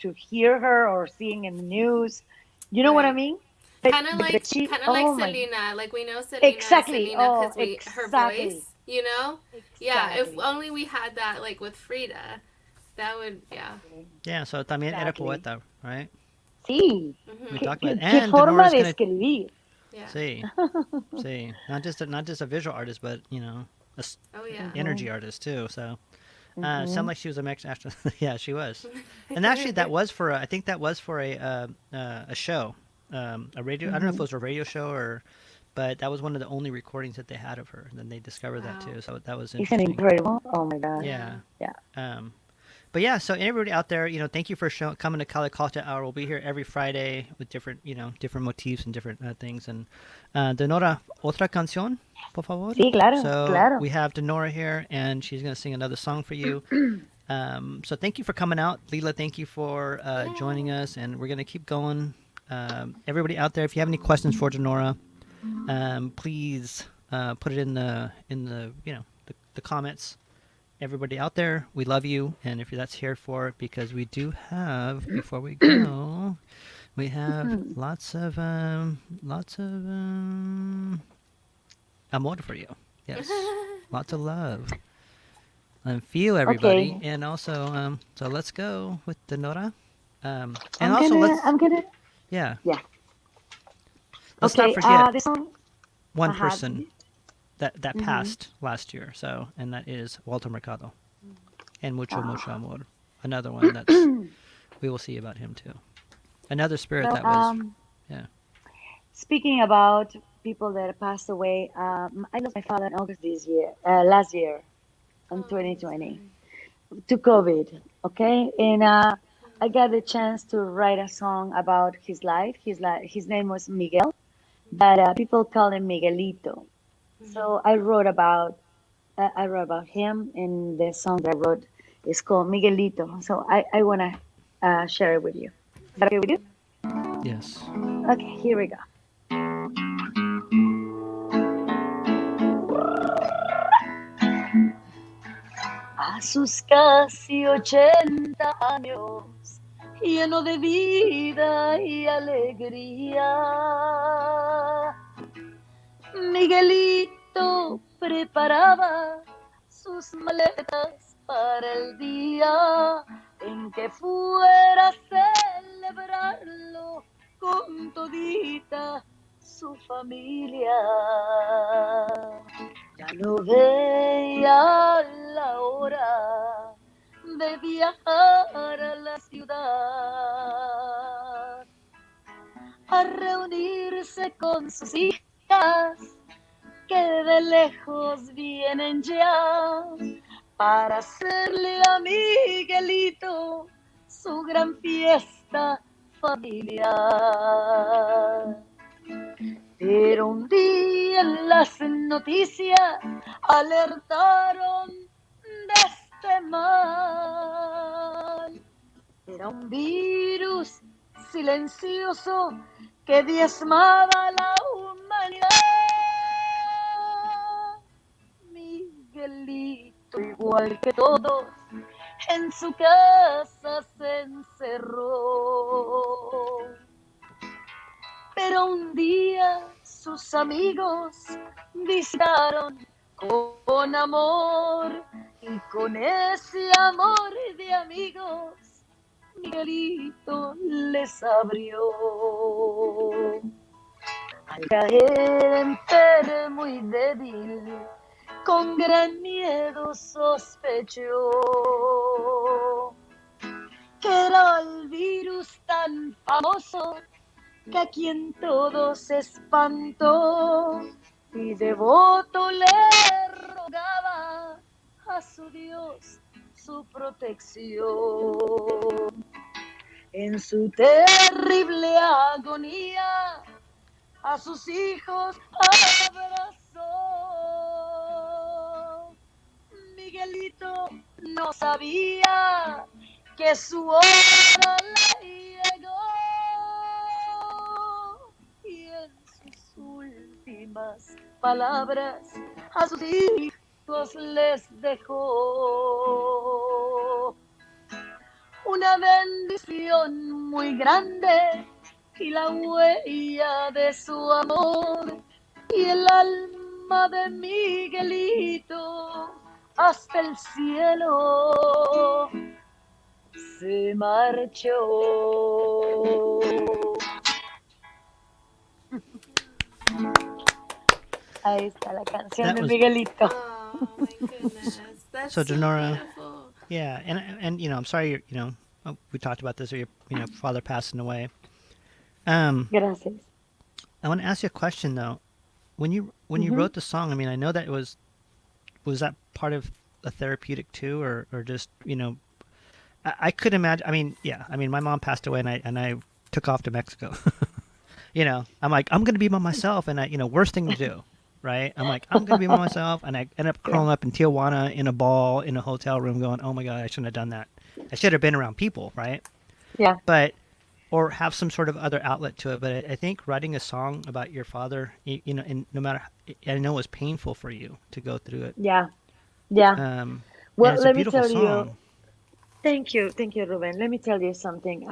to hear her or seeing in the news. You know what I Right. mean? Kind of like she, kind of oh like my, Selena. Like we know Selena. Exactly. Selena Oh, because her exactly. voice. You know. Yeah. If Exactly. only we had that like with Frida, that would yeah. So también era Exactly. poeta, right? Sí. We ¿Qué, talked qué, about it. qué And forma Dinora's de gonna escribir? Yeah. see, not just a visual artist, but Oh yeah. energy artist too. So. Sound like she was a mix after. Yeah, she was. And actually, that was for I think that was for a show, a radio. I don't know if it was a radio show but that was one of the only recordings that they had of her. And then they discovered that Wow. too. So that was Isn't interesting. it incredible? Oh my god. Yeah. Yeah. But yeah, so everybody out there, thank you for coming to Cali Cocktail Hour. We'll be here every Friday with different motifs and different things. And Dinorah, otra canción, por favor. Sí, claro, So claro. we have Dinorah here, and she's going to sing another song for you. So thank you for coming out. Lila, thank you for joining us, and we're going to keep going. Everybody out there, if you have any questions for Dinorah, please put it in the the comments. Everybody out there, we love you, and if that's here for it, because we do have, before we go, We have lots of amor for you. Yes, lots of love. And feel everybody, Okay. and also so let's go with Dinorah. And I'm also gonna, I'm gonna, yeah, yeah. let's not Okay. forget The song one I had. person that Mm-hmm. passed last year. So, and that is Walter Mercado and Mucho Mucho Ah. Amor. Another one that's we will see about him too. Another spirit Well, that was yeah. speaking about people that passed away, I lost my father in August this year, last year, in Oh, I'm 2020, sorry. to COVID. Okay, and I got the chance to write a song about his life. His name was Miguel, but people call him Miguelito. So I wrote about him, and the song that I wrote is called Miguelito. So I wanna share it with you. Is that okay with you? Yes. Okay, here we go. A sus casi 80 años, lleno de vida y alegría, Miguelito preparaba sus maletas para el día en que fuera a celebrarlo con todita su familia. Ya no veía la hora de viajar a la ciudad, a reunirse con sus hijas que de lejos vienen ya para hacerle a Miguelito su gran fiesta familiar. Pero un día en las noticias alertaron de este mal. Era un virus silencioso que diezmaba a la humanidad. Miguelito, igual que todos, en su casa se encerró. Pero un día sus amigos visitaron con amor, y con ese amor de amigos Miguelito les abrió. Al caer enfermo y débil, con gran miedo sospechó que era el virus tan famoso que a quien todo se espantó, y devoto le rogaba a su Dios su protección. En su terrible agonía a sus hijos abrazó. Miguelito no sabía que su hora le llegó, y en sus últimas palabras a sus hijos les dejó una bendición muy grande y la huella de su amor, y el alma de Miguelito hasta el cielo se marchó. Ahí está la canción That de was Miguelito. Oh my goodness, that's so so Dinorah. beautiful. Yeah, and I'm sorry, we talked about this, or your father passing away. Gracias. I want to ask you a question though. When you Mm-hmm. wrote the song, I mean, I know that it was that part of a therapeutic too, or just I could imagine. I mean, yeah, I mean, my mom passed away, and I took off to Mexico. I'm like, I'm gonna be by myself, and worst thing to do, right? I'm like, I'm gonna be by myself, and I end up Yeah. curling up in Tijuana in a ball in a hotel room, going, oh my god, I shouldn't have done that. I should have been around people, right? Yeah. But or have some sort of other outlet to it. But I think writing a song about your father, and no matter, I know it was painful for you to go through it. Yeah. Yeah. And Well, it's a let me beautiful tell you. song. Thank you, Ruben. Let me tell you something.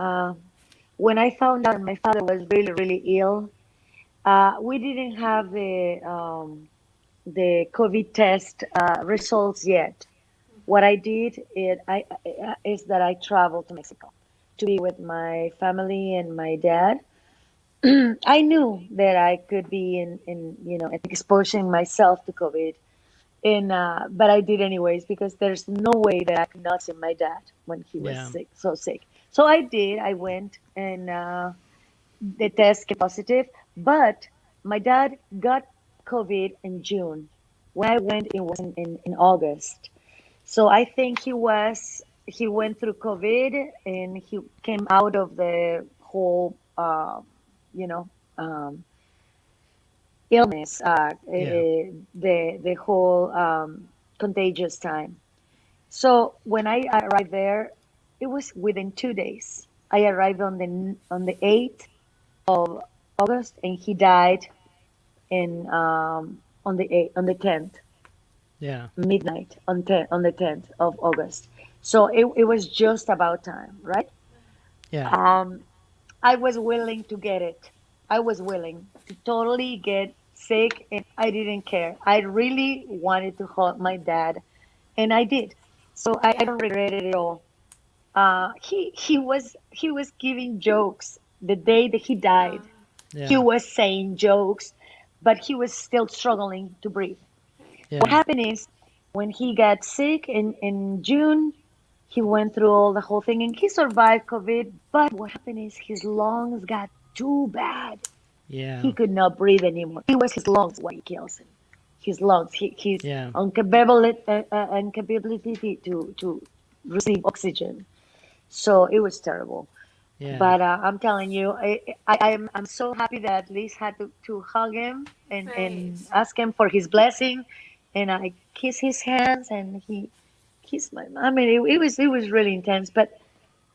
when I found out my father was really, really ill, we didn't have the COVID test results yet. What I did is that I traveled to Mexico to be with my family and my dad. I knew that I could be exposing myself to COVID, and but I did anyways because there's no way that I could not see my dad when he was Yeah. sick, so sick. So I did. I went, and the test came positive, but my dad got COVID in June. When I went, it was in August. So I think he went through COVID and he came out of the whole you know um, illness, Yeah. the whole contagious time. So when I arrived there, it was within 2 days. I arrived on the 8th of August, and he died in on the 10th Yeah. midnight on the 10th of August. So it was just about time, right? Yeah. Um, I was willing to get it. I was willing to totally get sick, and I didn't care. I really wanted to hold my dad, and I did. So I Yeah. don't regret it at all. He was giving jokes the day that he Uh, died. He Yeah. was saying jokes, but he was still struggling to breathe. What Yeah. happened is when he got sick in June, he went through all the whole thing and he survived COVID. But what happened is his lungs got too bad. He Yeah. could not breathe anymore. It was his lungs what kills him. His lungs, his Yeah. incapability to receive oxygen. So it was terrible. Yeah. But I'm telling you, I'm so happy that at least had to hug him right. and ask him for his blessing, and I kiss his hands and he kissed my. I mean, it was really intense, but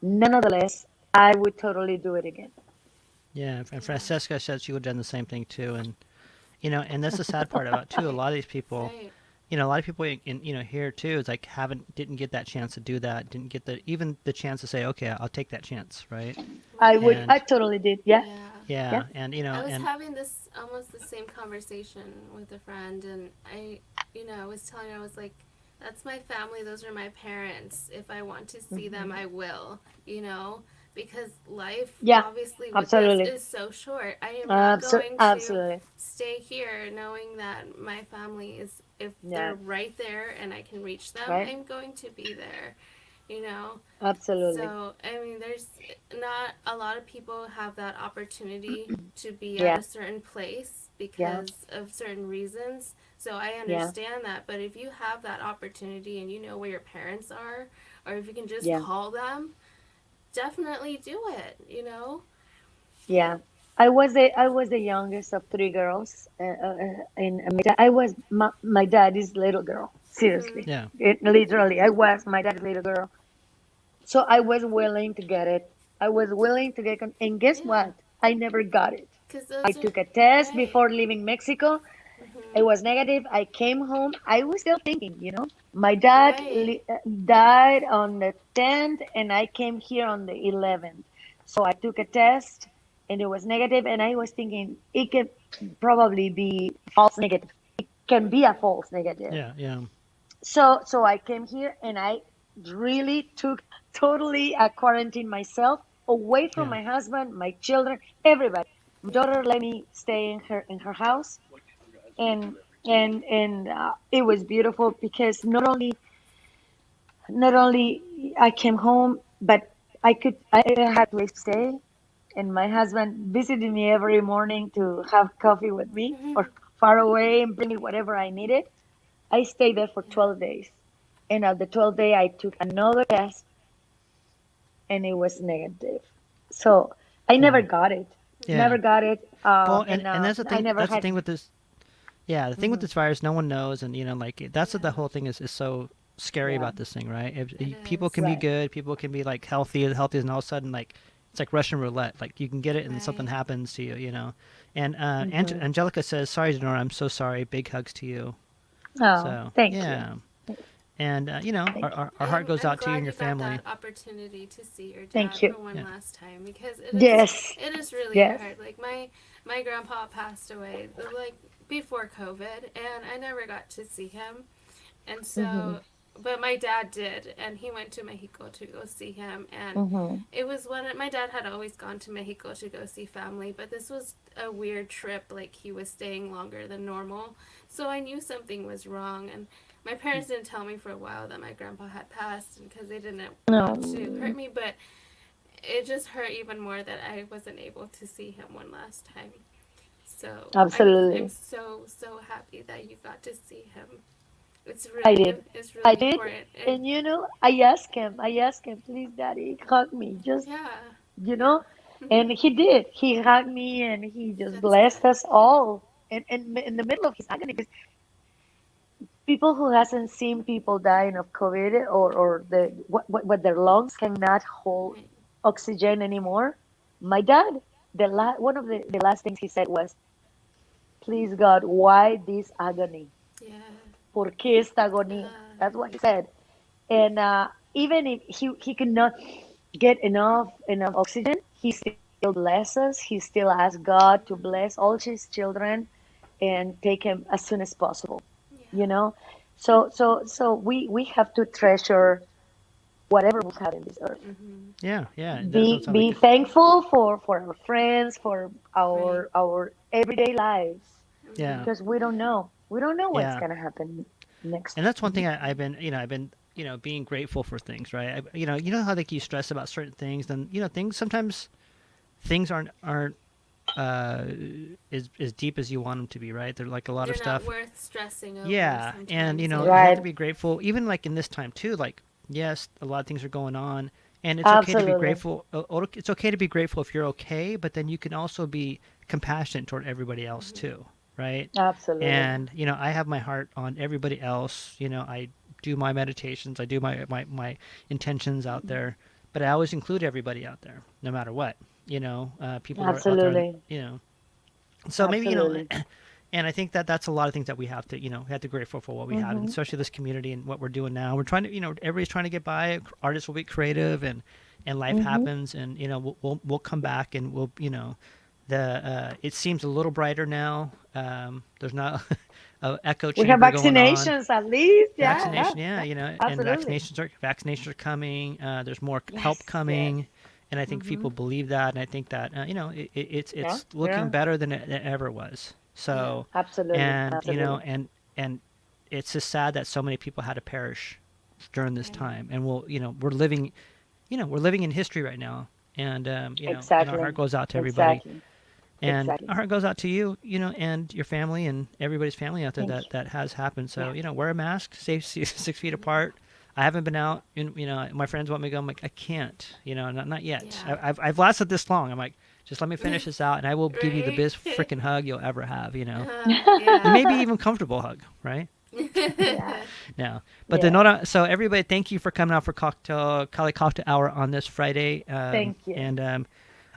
nonetheless, I would totally do it again. Yeah. And Yeah. Francesca said she would have done the same thing too. And and that's the sad part about too. A lot of these people, Right. a lot of people in here too is like didn't get that chance to do that, didn't get even the chance to say, okay, I'll take that chance, right? Right. I And totally did. Yeah, Yeah. yeah, yeah, and I was and having this almost the same conversation with a friend, and I was telling her, I was like, that's my family, those are my parents. If I want to see them, hmm I will, because life, yeah, obviously, with us absolutely, is so short. I am not going to absolutely, stay here knowing that my family is, if yeah, they're right there and I can reach them, right, I'm going to be there, you know? absolutely, So, I mean, there's not a lot of people have that opportunity to be at yeah, a certain place yeah, because of certain reasons. So, I yeah, understand that. But if you have that opportunity and you know where your parents are, or if you can just yeah. call them, definitely do it. Yeah, I was the youngest of three girls, and my daddy's little girl. Hmm. Seriously, yeah, literally, I was my daddy's little girl. So I was willing to get it. I was willing to and guess Yeah. what? I never got it. Because I those are, took a test right. before leaving Mexico. It Hmm. was negative. I came home. I was still thinking, my dad Right. died on the 10th, and I came here on the 11th. So I took a test, and it was negative, and I was thinking it could probably be false negative. It can be a false negative. yeah, yeah, So I came here, and I really took totally a quarantine myself away from yeah, my husband, my children, everybody. My daughter let me stay in her house, and it was beautiful because not only I came home, but I had a place to stay, and my husband visited me every morning to have coffee with me or far away and bring me whatever I needed. I stayed there for Yeah. 12 days, and at the 12th day I took another test, and it was negative. So I yeah, never got it, yeah. never got it, Well, and and that's the I thing. never That's the had. thing with this. Yeah, the thing with Mhm. this virus, no one knows, and like that's what the Yeah. whole thing is so scary Yeah, about this thing, right? It People is. can be right. good, people can be like healthy, and all of a sudden like it's like Russian roulette. Like you can get it, and something Right. happens to you. And hmm Angelica says, "Sorry, Dinorah, I'm so sorry. Big hugs to you." Oh, So thank you. yeah, And our heart goes out to you and your family. I'm glad you got that opportunity to see your dad Thank you. for one last time, because Yes. it is really Yes. hard. Like my grandpa passed away like before COVID, and I never got to see him. And so, but my dad did, and he went to Mexico to go see him. And it was my dad had always gone to Mexico to go see family, but this was a weird trip. Like, he was staying longer than normal. So I knew something was wrong. And my parents didn't tell me for a while that my grandpa had passed, because they didn't want to hurt me. But it just hurt even more that I wasn't able to see him one last time. So Absolutely. I'm so happy that you got to see him. It's I really did. it's I really did. important. And I asked him, please, Daddy, hug me. Just, Yeah, and he did. He hugged me and he just that's blessed good. us all. And in the middle of his agony, because people who hasn't seen people dying of COVID, or what their lungs cannot hold Right. oxygen anymore. My dad, one of the last things he said was, please God, why this agony? Yeah. ¿Por qué esta agonía? That's what he said. And even if he could not get enough oxygen, he still blesses. He still asks God to bless all his children and take him as soon as possible. You Yeah. know, so we have to treasure whatever we have in this earth. Yeah, yeah. That Be sounds like be it. thankful for our friends, for Right. our everyday lives, Yeah, because we don't know what's yeah. gonna happen next. And that's one thing I've been, being grateful for things, right? You know how like you stress about certain things, and things sometimes things aren't uh as deep as you want them to be, right? They're like a lot of They're not stuff. worth stressing over Yeah, and sometimes. you Yeah. have to Right. be grateful, even like in this time too. Like, yes, a lot of things are going on, and it's okay to be Absolutely. grateful. It's okay to be grateful if you're okay, but then you can also be compassionate toward everybody else too, right? Absolutely. And I have my heart on everybody else. I do my meditations, I do my intentions out there, but I always include everybody out there, no matter what. People are out there. Absolutely. So maybe Absolutely. and I think that that's a lot of things that we have to we have to be grateful for what we have, and especially this community and what we're doing now. We're trying to everybody's trying to get by. Artists will be creative, and life happens, and we'll come back, and we'll the it seems a little brighter now. There's not a echo We have chamber going on. vaccinations at least. Yeah. Vaccination, yeah, Yeah. and Absolutely. vaccinations are coming. There's more Yes. help Yes. coming, and I think people believe that, and I think that Yeah. it's looking Yeah. better than it ever was. Yeah. So, Absolutely. and Absolutely. and it's just sad that so many people had to perish during this Right. time, and we're living in history right now, and and our heart Exactly. goes out to everybody. Exactly. And Exactly. our heart goes out to you, and your family and everybody's family out there Thank that you. that has happened. So, Yeah. wear a mask, stay 6 feet apart. I haven't been out, and my friends want me to go. I'm like, I can't, not yet. Yeah. I've lasted this long. I'm like, just let me finish this out, and I will give you the Right. biggest freaking hug you'll ever have. And Yeah. maybe even comfortable hug, right? Yeah. No, but Yeah. Dinorah. So everybody, thank you for coming out for Cali Cocktail Hour on this Friday. Thank you. And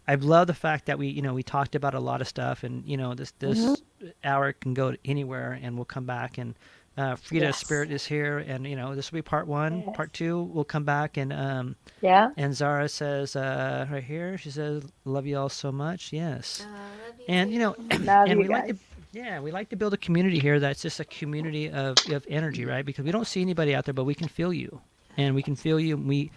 I love the fact that we talked about a lot of stuff, and this hour can go anywhere, and we'll come back, and Frida's Yes. spirit is here, and this will be part one. Yes. Part two, we'll come back, and Yeah. Zara says right here, she says, "Love you all so much." Yes, Love you and too. Love and you we like to. guys. Yeah, we like to build a community here that's just a community of energy, right? Because we don't see anybody out there, but we can feel you. And we can feel you, and we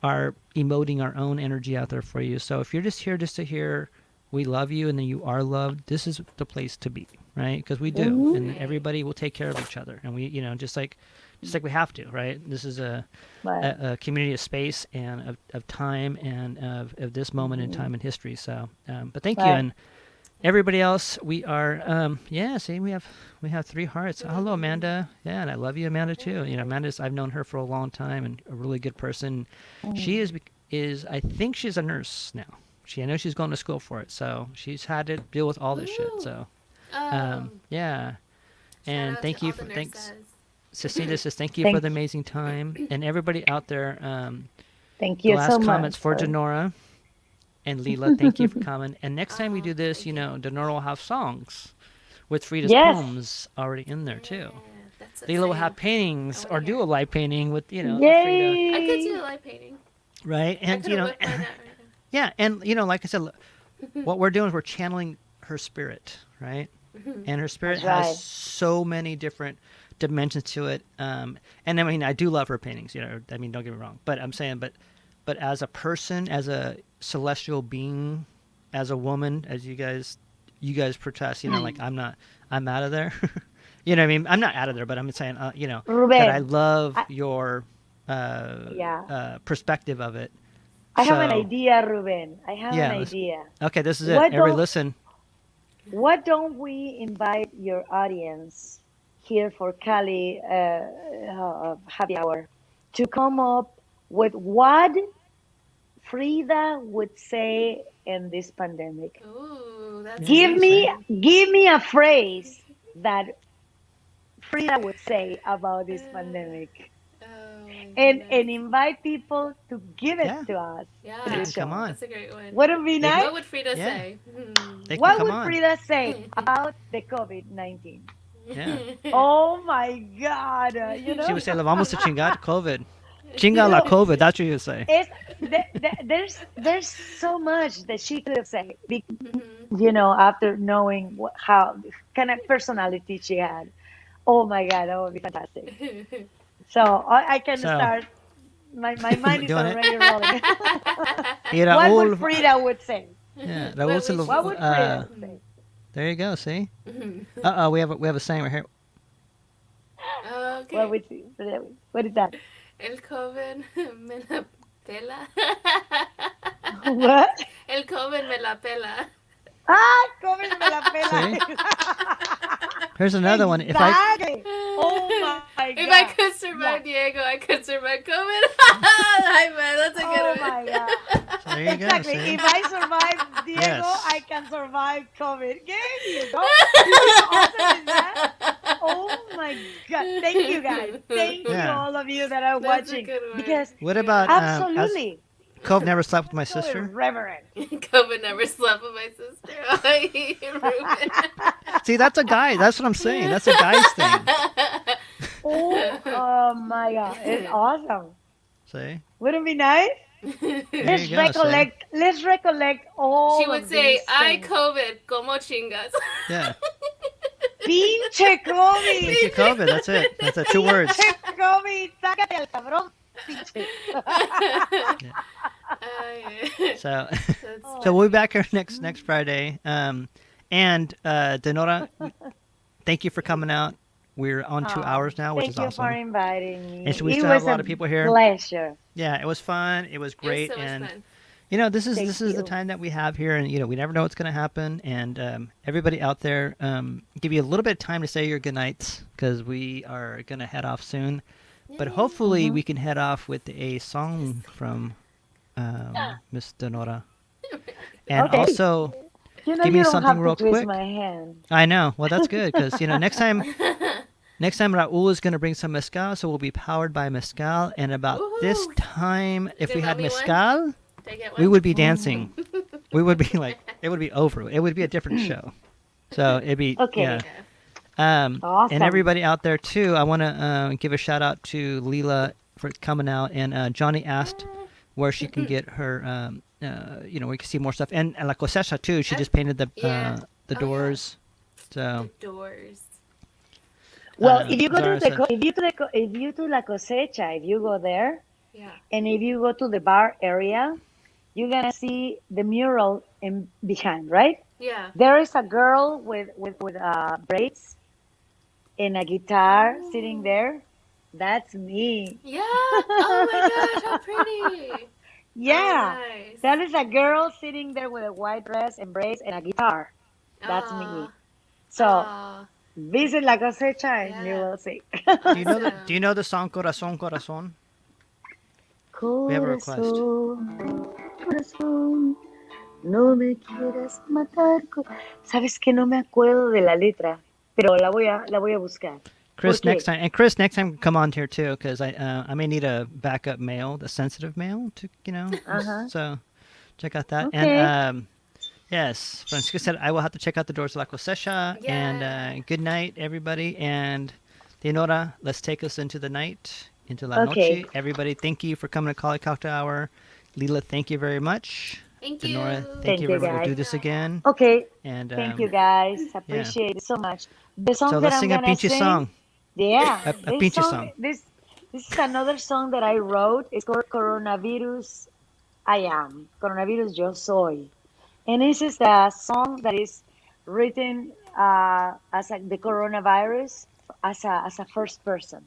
are emoting our own energy out there for you. So if you're just here just to hear we love you and then you are loved, this is the place to be, right? Because we do. And everybody will take care of each other. And we, just like we have to, right? This is a Right. community of space and of time and of this moment in time in history. So, but thank you. Right. And everybody else, we are, see, we have 3 hearts. Hello, Amanda. Yeah, and I love you, Amanda, too. Amanda's, I've known her for a long time and a really good person. She is I think she's a nurse now. I know she's going to school for it, so she's had to deal with all this shit. Woo. So, Oh, yeah. shout And out thank to you all for the thanks. nurses. Cecilia says thank you Thank for the amazing time, and everybody out there. Thank The you so last much. comments for Dinorah and Lila. Thank you for coming. And next time we do this, thank you. Dinorah will have songs with Frida's Yes. poems already in there too. Yeah, that's Lila will have paintings or do a live painting with Frida, Yay! I could do a live painting. right? I And could whip mine out right now. yeah, and like I said, what we're doing is we're channeling her spirit, right? And her spirit That's right. has so many different dimensions to it. And I mean, I do love her paintings. I mean, don't get me wrong, but I'm saying, but as a person, as a celestial being, as a woman, as you guys protest, like I'm out of there. You know what I mean? I'm not out of there, but I'm saying, Ruben, that I love your perspective of it. I have an So- idea, Ruben. I have Yeah, an let's- idea. Okay, this is it. What Everybody don't- listen. Why don't we invite your audience here for Cali Happy Hour to come up with what Frida would say in this pandemic? Ooh, that's Give amazing. me a phrase that Frida would say about this pandemic, Oh, my and goodness. invite people to give it Yeah. to us. Yeah, They can come on. that's a great one. Would it be nice? What would Frida Yeah. say? They can What come would on. Frida say about the COVID-19? Yeah. Oh my God! She would say, "La vamos a chingar COVID." Chinga la COVID. That's what you would say. There's so much that she could have said, Mhm. after knowing how kind of personality she had. Oh my God, that would be fantastic. So I can So- start. My mind is Doing it? already rolling. Y What Raúl- would Frida would say? Yeah, What Raúl se would lo- she What would Frida say? there you go. See? Mhm. We have a saying right here. Okay. What is that? El COVID me la pela. What? El COVID me la pela. Ah, cómeme la pela. Here's another one. If I Exactly. Oh my God. If I could survive Diego, I could survive COVID. Hi, man. That's a good Oh one. my God. so there you go. Exactly. See? If I survive Diego, Yes. I can survive COVID. There you go. How awesome is that? Oh my God. Thank you guys. Thank you Yeah. all of you that are That's a watching. good one. Because What about absolutely. Cove never slept with my So sister? irreverent. COVID never slept with my sister. I Ruben. See, that's a guy. That's what I'm saying. That's a guy's thing. Oh my God. It's awesome. See? Wouldn't it be nice? There Let's you go. See? let's recollect all She would of say, these "I things. COVID, como chingas." Yeah. Pinche COVID. Pinche COVID. That's it. That's it. 2 words. Pinche COVID. Sácate al cabrón. Pinche. So, That's so we'll be back here next Friday. And Dinorah, thank you for coming out. We're on 2 hours now, which Thank is you awesome. for inviting me. And so we It still have was a lot of people here. Pleasure. Yeah, it was fun. It was It was great. so much And fun. this is Thank the you. time that we have here, and we never know what's going to happen. And everybody out there, give you a little bit of time to say your goodnights because we are going to head off soon. But hopefully we can head off with a song from Miss Dinorah. And Okay. also, You Give me you don't something have real to twist quick. my hand. I know. Well, that's good because next time Raul is going to bring some mezcal, so we'll be powered by mezcal. And about this Woohoo. time, if we gonna had buy me one? mezcal, Did I get we one? would be dancing. We would be it would be over. It would be a different show. So it'd be Okay. yeah. Awesome. And everybody out there too, I want to give a shout out to Lila for coming out. And Johnny asked where she can get her. We can see more stuff. And La Cosecha too. She just painted the Yeah. the Oh, doors. So The doors. Well, if you go Zara to the said- co- if you to La Cosecha, if you go there, Yeah. and if you go to the bar area, you're gonna see the mural in behind, right? Yeah. There is a girl with braids and a guitar sitting there. That's me. Yeah. Oh my gosh, how pretty. Yeah, Oh, nice. that is a girl sitting there with a white dress and braids and a guitar. That's me. Aw. So Aw. visit La Cosecha and you Yeah. will see. do you know the song Corazón Corazón? We have a request. Corazón, corazón, no me quieras matar. Sabes que no me acuerdo de la letra, pero la voy a buscar. Chris, Okay. next time come on here too, because I may need a backup mail, the sensitive mail to Uh-huh. So check out that. Okay. And yes, Francisco said I will have to check out the doors of La Cosecha. Yeah. And good night, everybody. And Dinorah, let's take us into the night, into la Okay. noche. Everybody, thank you for coming to Cali Cocktail Hour. Lila, thank you very much. Thank Dinorah, you. thank you Thank you, very much. We'll do guys. this again. Okay. And Thank you, guys. yeah. Appreciate it so much. The So song that let's I'm sing a gonna pinche sing, song. yeah, A this pinche song, song. this is another song that I wrote. It's called Coronavirus I Am. Coronavirus Yo Soy. And this is the song that is written as the coronavirus as a first person.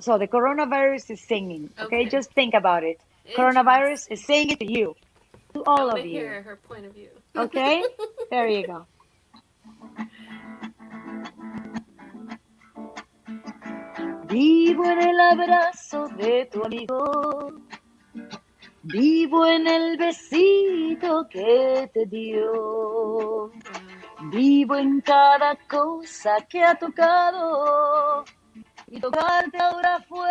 So the coronavirus is singing. Okay, Okay. just think about it. Coronavirus is saying it to you, to I all want of to you. hear her point of view. Okay, there you go. Vivo en el abrazo de tu amigo, vivo en el besito que te dio, vivo en cada cosa que ha tocado y tocarte ahora fue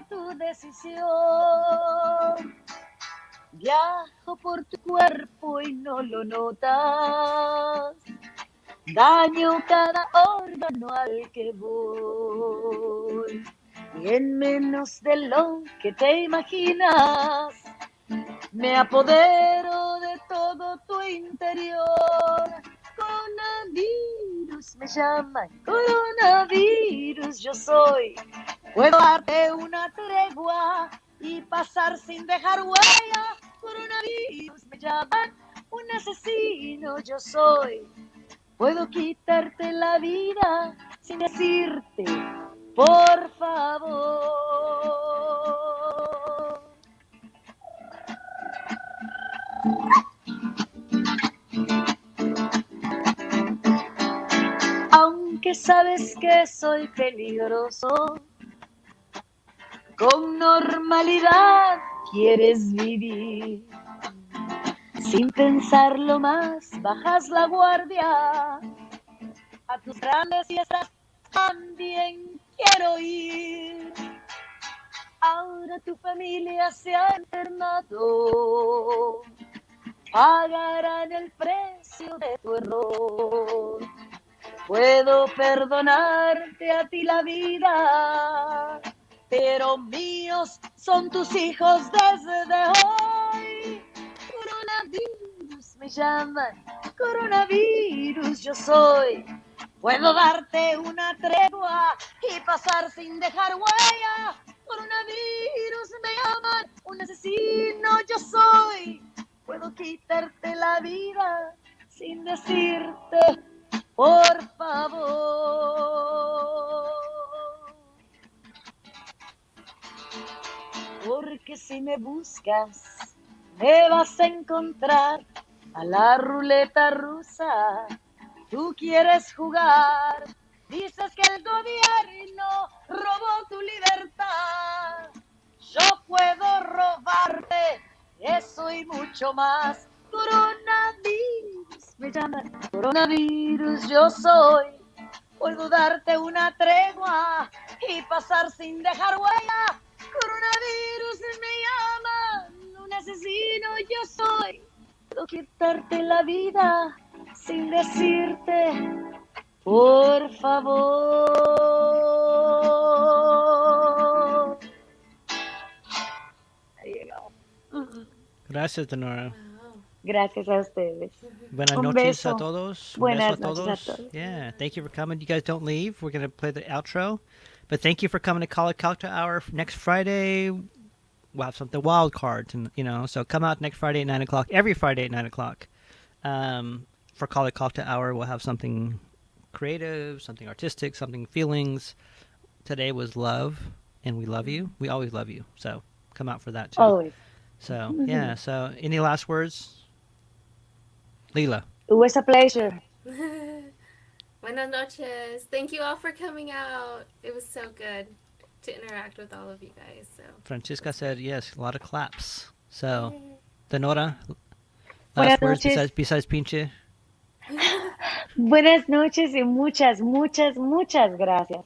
tu decisión. Viajo por tu cuerpo y no lo notas, daño cada órgano al que voy. Y en menos de lo que te imaginas, me apodero de todo tu interior. Coronavirus me llaman, coronavirus yo soy. Puedo darte una tregua y pasar sin dejar huella. Coronavirus me llaman, un asesino yo soy. Puedo quitarte la vida sin decirte, por favor. Aunque sabes que soy peligroso, con normalidad quieres vivir. Sin pensarlo más, bajas la guardia. A tus grandes fiestas también quiero ir. Ahora tu familia se ha enfermado. Pagarán el precio de tu error. Puedo perdonarte a ti la vida, pero míos son tus hijos desde hoy. Coronavirus me llaman, coronavirus yo soy. Puedo darte una tregua y pasar sin dejar huella. Coronavirus me llaman, un asesino yo soy. Puedo quitarte la vida sin decirte, por favor. Porque si me buscas, me vas a encontrar a la ruleta rusa. Tú quieres jugar, dices que el gobierno robó tu libertad. Yo puedo robarte eso y mucho más. Coronavirus me llaman, coronavirus yo soy. Puedo darte una tregua y pasar sin dejar huella. Coronavirus me llaman, un asesino yo soy. Puedo quitarte la vida sin decirte, por favor. There you go. Gracias, Dinorah. Gracias a ustedes. Buenas Un noches beso. a todos. Un Buenas beso a noches a todos. todos. Yeah, thank you for coming. You guys don't leave. We're going to play the outro. But thank you for coming to Cali Cocktail Hour. Next Friday, we'll have something wild cards, and so come out next Friday at 9 o'clock. Every Friday at 9 o'clock. For Cali Cocktail Hour, we'll have something creative, something artistic, something feelings. Today was love, and we love you. We always love you. So come out for that too. Always. So yeah. So any last words, Lila? It was a pleasure. Buenas noches. Thank you all for coming out. It was so good to interact with all of you guys. So Francisca said yes, a lot of claps. So, Dinorah, Buenas last words noches. besides pinche. Buenas noches y muchas, muchas, muchas gracias.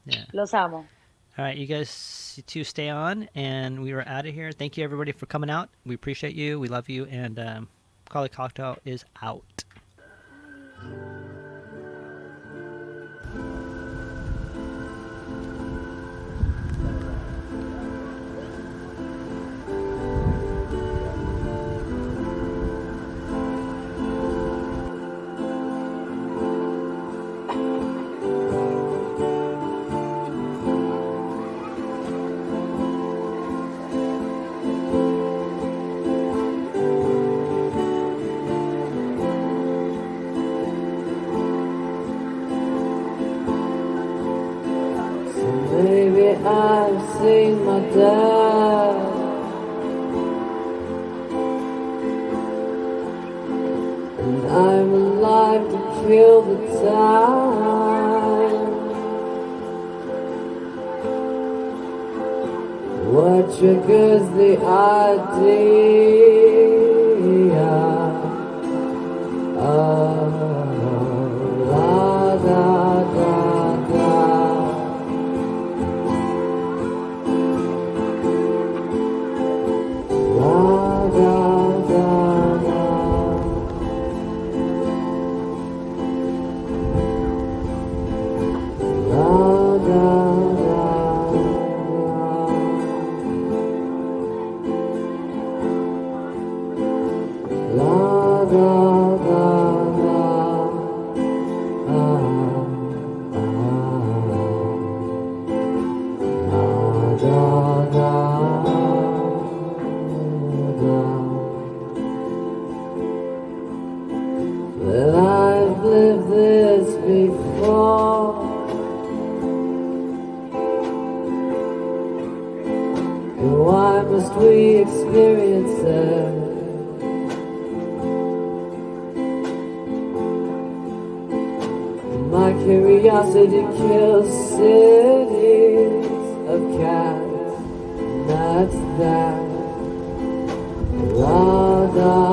Yeah. Los amo. All right, you guys two stay on, and we are out of here. Thank you everybody for coming out. We appreciate you. We love you, and Cali Cocktail is out. dead. And I'm alive to kill the time. What triggers the idea of la da da da. La da da da. La da da. La da da da. La da da. Well, I've lived this before. And why must we experience it? My curiosity kills cities of cats. That's that. La da